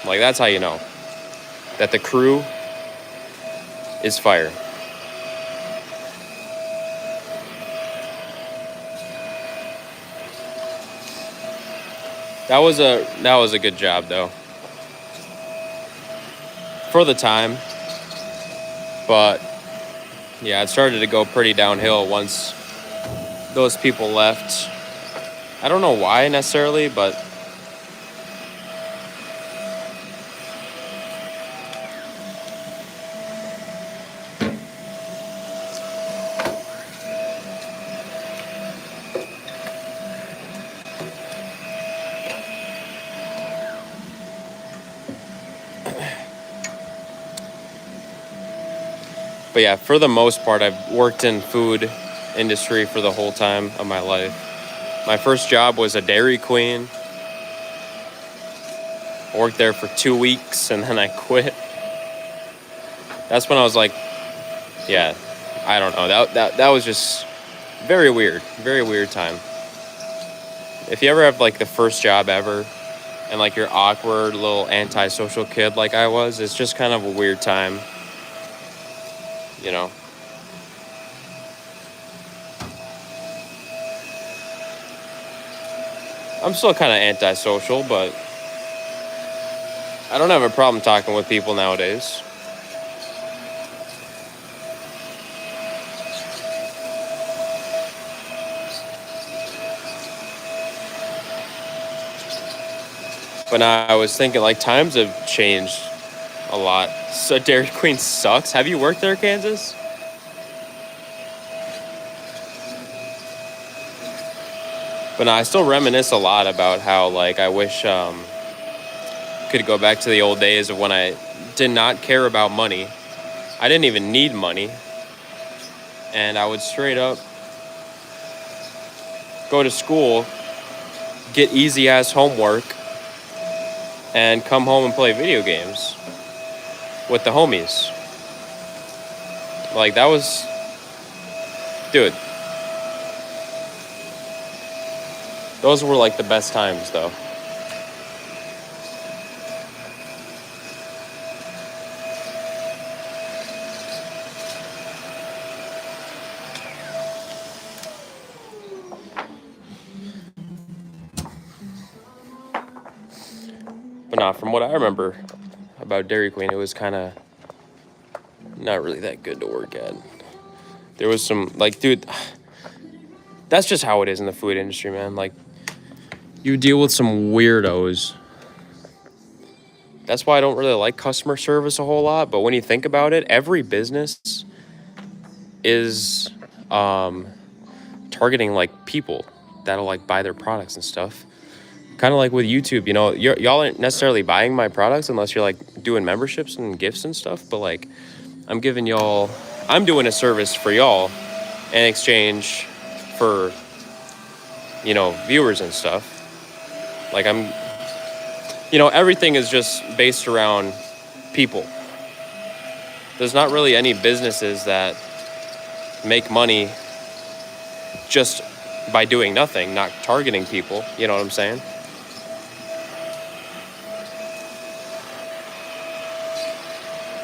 like, that's how you know that the crew is fire. That was a good job though, for the time. But yeah, it started to go pretty downhill once those people left. I don't know why necessarily, but yeah, for the most part, I've worked in food industry for the whole time of my life. My first job was a Dairy Queen. I worked there for 2 weeks and then I quit. That's when I was like, yeah, I don't know. That was just very weird time. If you ever have like the first job ever and like you're awkward little antisocial kid like I was, it's just kind of a weird time, you know. I'm still kind of antisocial, but I don't have a problem talking with people nowadays. But now I was thinking, like, times have changed a lot. So Dairy Queen sucks. Have you worked there, Kansas? But no, I still reminisce a lot about how, like, I wish could go back to the old days of when I did not care about money. I didn't even need money. And I would straight up go to school, get easy-ass homework, and come home and play video games with the homies. Like, that was... Dude. Those were, like, the best times, though. But nah, from what I remember about Dairy Queen, it was kind of not really that good to work at. There was some, like, dude, that's just how it is in the food industry, man. Like, you deal with some weirdos. That's why I don't really like customer service a whole lot. But when you think about it, every business is targeting, like, people that'll, like, buy their products and stuff. Kind of like with YouTube, you know, y'all aren't necessarily buying my products unless you're, like, doing memberships and gifts and stuff. But, like, I'm giving y'all I'm doing a service for y'all in exchange for, you know, viewers and stuff. Like you know, everything is just based around people. There's not really any businesses that make money just by doing nothing, not targeting people. You know what I'm saying?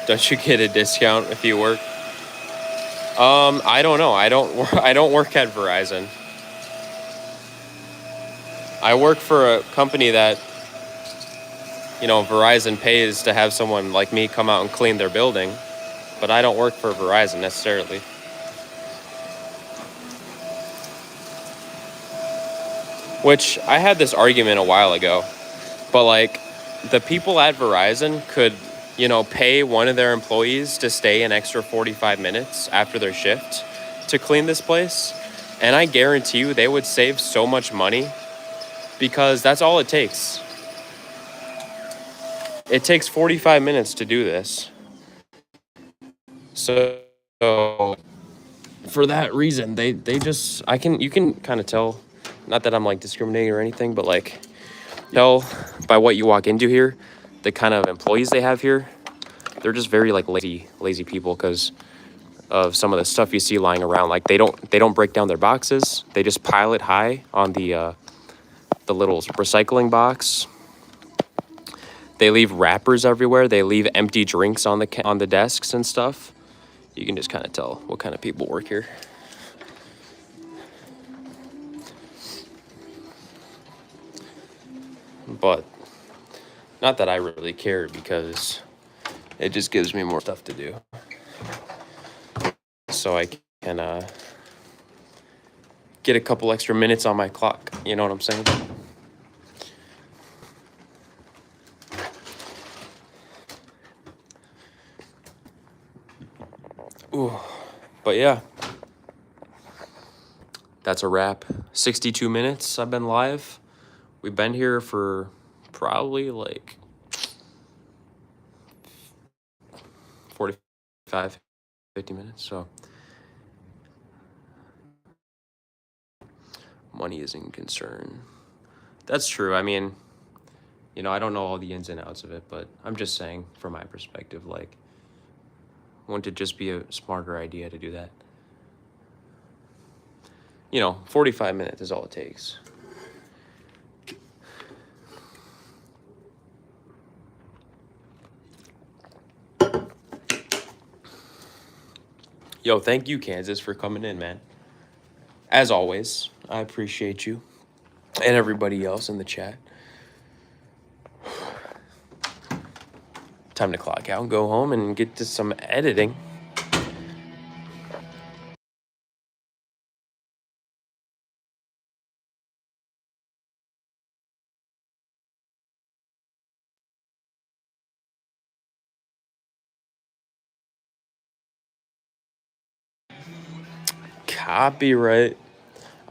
Don't you get a discount if you work? I don't know. I don't work at Verizon. I work for a company that, you know, Verizon pays to have someone like me come out and clean their building, but I don't work for Verizon necessarily. Which I had this argument a while ago, but like the people at Verizon could, you know, pay one of their employees to stay an extra 45 minutes after their shift to clean this place. And I guarantee you they would save so much money because that's all it takes. It takes 45 minutes to do this. So for that reason, they just, you can kind of tell, not that I'm like discriminating or anything, but like tell by what you walk into here, the kind of employees they have here, they're just very like lazy people because of some of the stuff you see lying around. Like they don't break down their boxes. They just pile it high on the little recycling box. They leave wrappers everywhere. They leave empty drinks on the desks and stuff. You can just kind of tell what kind of people work here. But not that I really care because it just gives me more stuff to do. So I can get a couple extra minutes on my clock. You know what I'm saying? Ooh, but yeah, that's a wrap. 62 minutes I've been live. We've been here for probably like 45, 50 minutes. So money isn't a concern. That's true. I mean, you know, I don't know all the ins and outs of it, but I'm just saying from my perspective, like, wouldn't it just be a smarter idea to do that? You know, 45 minutes is all it takes. Yo, thank you, Kansas, for coming in, man. As always, I appreciate you and everybody else in the chat. Time to clock out and go home and get to some editing. Copyright.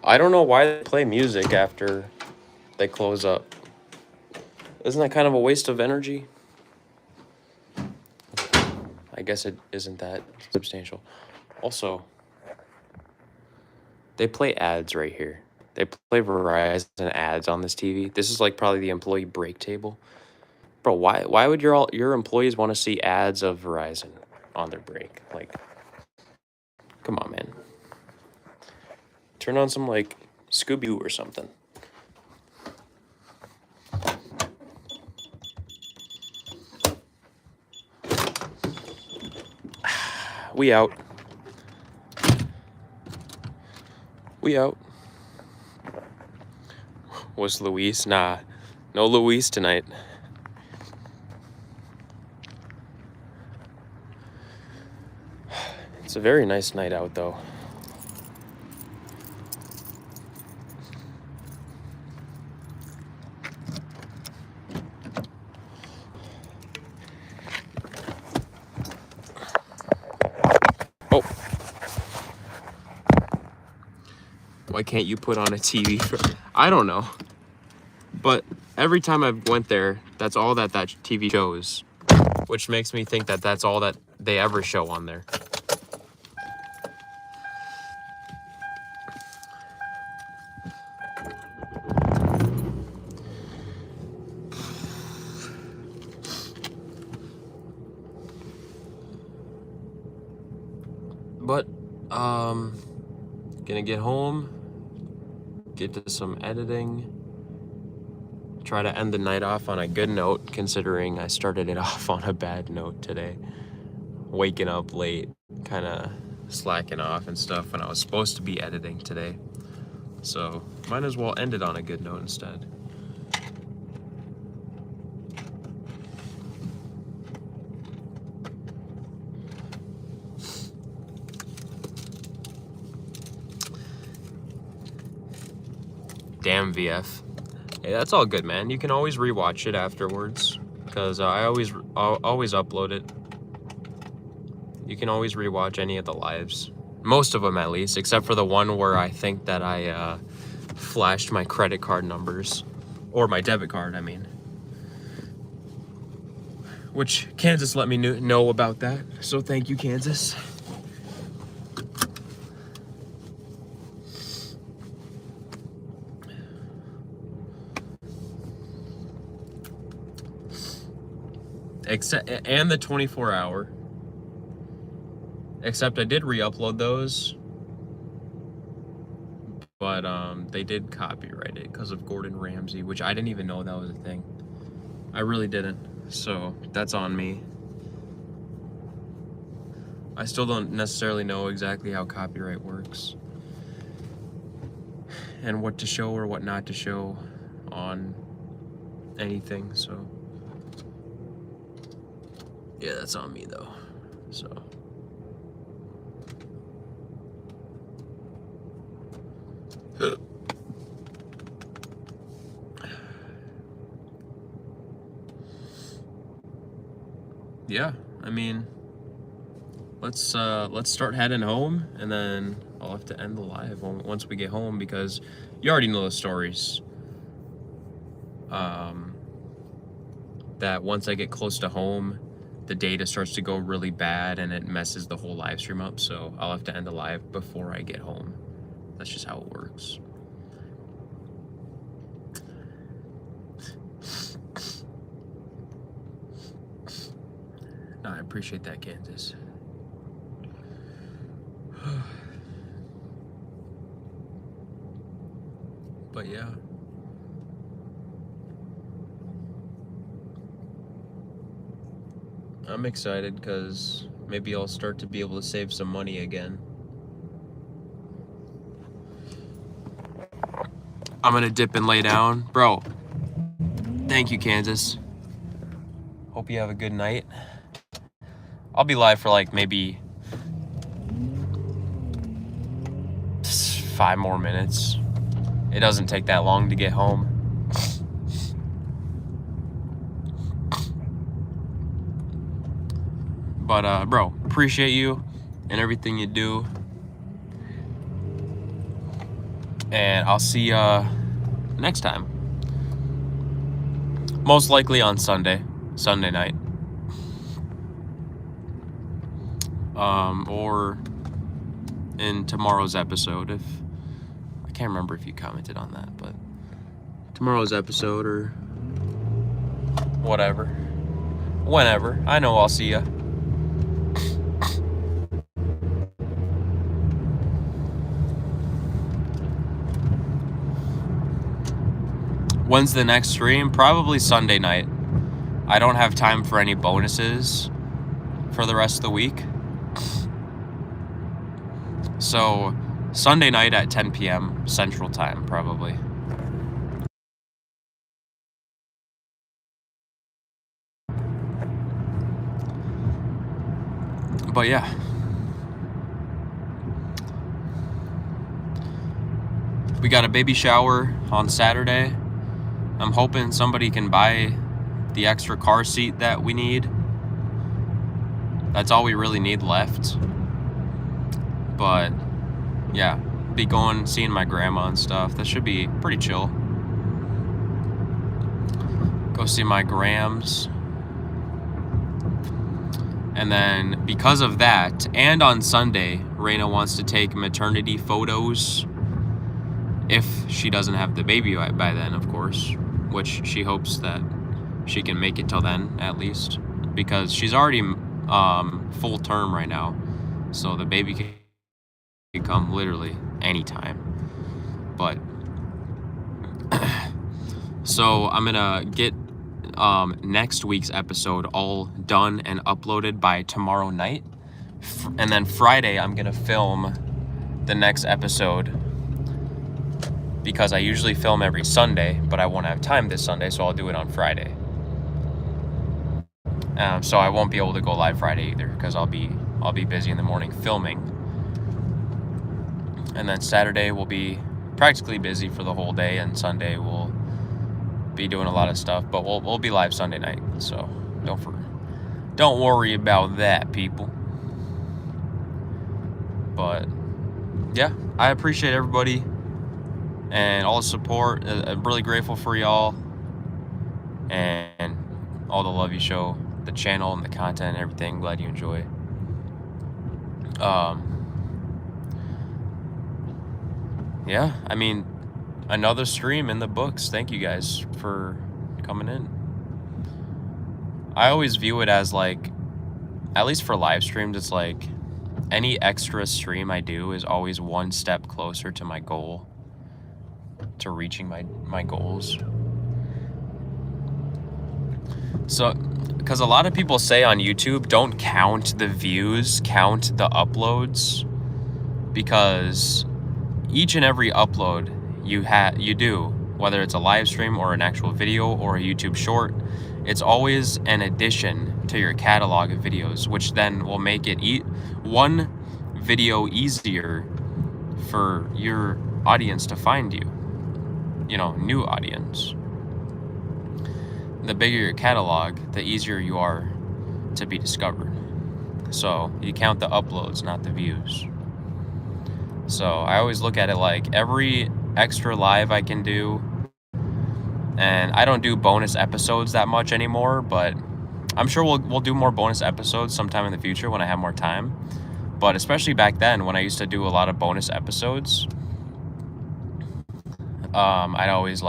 I don't know why they play music after they close up. Isn't that kind of a waste of energy? I guess it isn't that substantial. Also, they play ads right here. They play Verizon ads on this TV. This is like probably the employee break table. Bro, why would your employees want to see ads of Verizon on their break? Like, come on, man. Turn on some like Scooby-Doo or something. We out. We out. Was Luis? Nah. No Luis tonight. It's a very nice night out, though. Oh. Why can't you put on a TV for... I don't know. But every time I've went there, that's all that TV shows. Which makes me think that that's all that they ever show on there. Gonna get home, get to some editing, try to end the night off on a good note, considering I started it off on a bad note today. Waking up late, kind of slacking off and stuff when I was supposed to be editing today. So might as well end it on a good note instead. Damn VF. Hey, that's all good, man. You can always rewatch it afterwards, because I always upload it. You can always rewatch any of the lives. Most of them, at least, except for the one where I think that I flashed my credit card numbers. Or my debit card, I mean. Which Kansas let me know about that. So thank you, Kansas. And the 24-hour. Except I did re-upload those. But they did copyright it because of Gordon Ramsay, which I didn't even know that was a thing. I really didn't. So that's on me. I still don't necessarily know exactly how copyright works. And what to show or what not to show on anything, so. Yeah, that's on me though, so. Yeah, I mean, let's start heading home, and then I'll have to end the live once we get home, because you already know the stories. That once I get close to home, the data starts to go really bad and it messes the whole live stream up, so I'll have to end the live before I get home. That's just how it works. No, I appreciate that, Kansas. But yeah. I'm excited because maybe I'll start to be able to save some money again. I'm gonna dip and lay down. Bro, thank you, Kansas. Hope you have a good night. I'll be live for like maybe 5 more minutes. It doesn't take that long to get home. But bro, appreciate you and everything you do. And I'll see you next time. Most likely on Sunday night. Or in tomorrow's episode, if I can't remember if you commented on that, but tomorrow's episode or whatever, whenever. I know I'll see ya. When's the next stream? Probably Sunday night. I don't have time for any bonuses for the rest of the week. So Sunday night at 10 p.m. Central Time, probably. But yeah. We got a baby shower on Saturday. I'm hoping somebody can buy the extra car seat that we need. That's all we really need left. But yeah, be going, seeing my grandma and stuff. That should be pretty chill. Go see my grams. And then because of that, and on Sunday, Raina wants to take maternity photos. If she doesn't have the baby by then, of course, which she hopes that she can make it till then, at least, because she's already full term right now, so the baby can come literally anytime. But so I'm gonna get next week's episode all done and uploaded by tomorrow night, and then Friday I'm gonna film the next episode, because I usually film every Sunday, but I won't have time this Sunday, so I'll do it on Friday. So I won't be able to go live Friday either, because I'll be busy in the morning filming, and then Saturday will be practically busy for the whole day, and Sunday we'll be doing a lot of stuff, but we'll be live Sunday night, so don't worry about that, people. But yeah, I appreciate everybody and all the support. I'm really grateful for y'all and all the love you show the channel and the content and everything. Glad you enjoy. Yeah, I mean, another stream in the books. Thank you guys for coming in. I always view it as like, at least for live streams, it's like any extra stream I do is always one step closer to my goal, to reaching my goals. So, because a lot of people say on YouTube, don't count the views, count the uploads, because each and every upload you do, whether it's a live stream or an actual video or a YouTube short, it's always an addition to your catalog of videos, which then will make it one video easier for your audience to find you, new audience. The bigger your catalog, the easier you are to be discovered. So you count the uploads, not the views. So I always look at it like every extra live I can do, and I don't do bonus episodes that much anymore, but I'm sure we'll do more bonus episodes sometime in the future when I have more time. But especially back then when I used to do a lot of bonus episodes, I'd always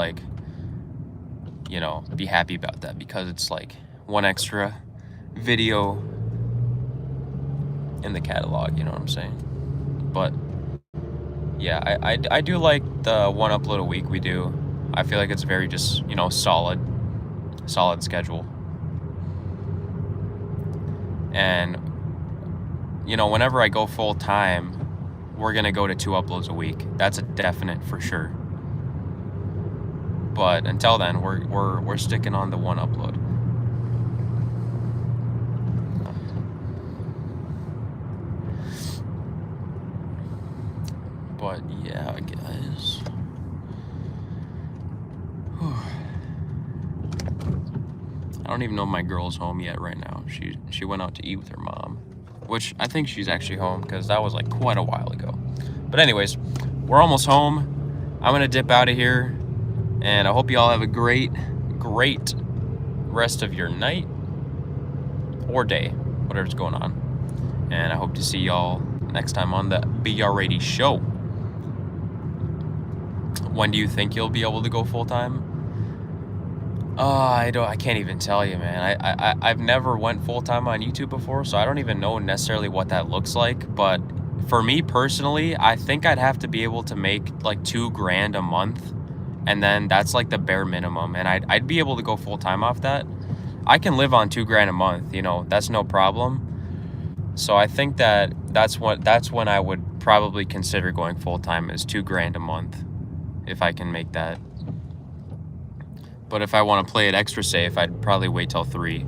be happy about that, because it's like one extra video in the catalog, you know what I'm saying? But yeah, I do like the one upload a week we do. I feel like it's very just, solid schedule. And, whenever I go full time, we're going to go to 2 uploads a week. That's a definite for sure. But until then, we're sticking on the one upload. But yeah, guys. I don't even know if my girl's home yet right now. She went out to eat with her mom, which I think she's actually home, because that was like quite a while ago. But anyways, we're almost home. I'm gonna dip out of here, and I hope you all have a great rest of your night or day, whatever's going on. And I hope to see y'all next time on the BR80 show. When do you think you'll be able to go full time? I can't even tell you, man. I've never went full time on YouTube before, so I don't even know necessarily what that looks like. But for me personally, I think I'd have to be able to make like $2,000 a month, and then that's like the bare minimum, and I'd be able to go full time off that. I can live on $2,000 a month, that's no problem. So I think that's when I would probably consider going full time, is $2,000 a month, if I can make that. But if I want to play it extra safe, I'd probably wait till 3.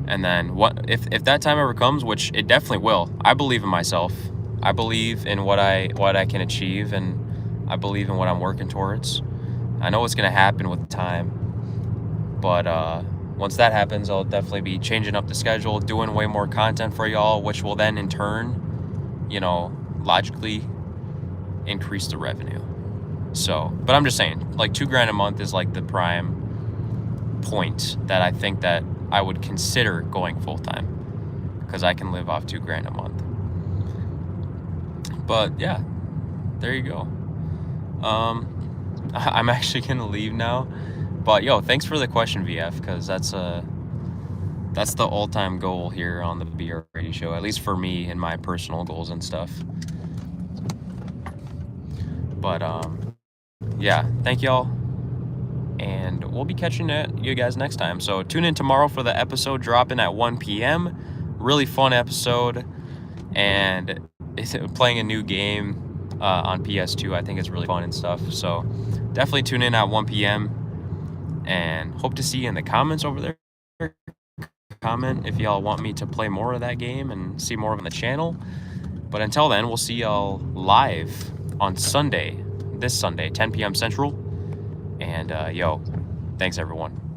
And then if that time ever comes, which it definitely will. I believe in myself. I believe in what I can achieve, and I believe in what I'm working towards. I know what's gonna happen with time, but once that happens, I'll definitely be changing up the schedule, doing way more content for y'all, which will then in turn, logically increase the revenue. So, but I'm just saying, like $2,000 a month is like the prime point that I think that I would consider going full time, because I can live off $2,000 a month. But yeah, there you go. I'm actually gonna leave now, but yo, thanks for the question, VF, because That's the all-time goal here on the BR Radio Show, at least for me and my personal goals and stuff. But yeah, thank y'all, and we'll be catching you guys next time. So tune in tomorrow for the episode dropping at 1 p.m. Really fun episode, and it's playing a new game on PS2. I think it's really fun and stuff. So definitely tune in at 1 p.m. and hope to see you in the comments over there. Comment if y'all want me to play more of that game and see more of it on the channel. But until then, we'll see y'all live on Sunday, this Sunday, 10 p.m. Central. And yo, thanks everyone.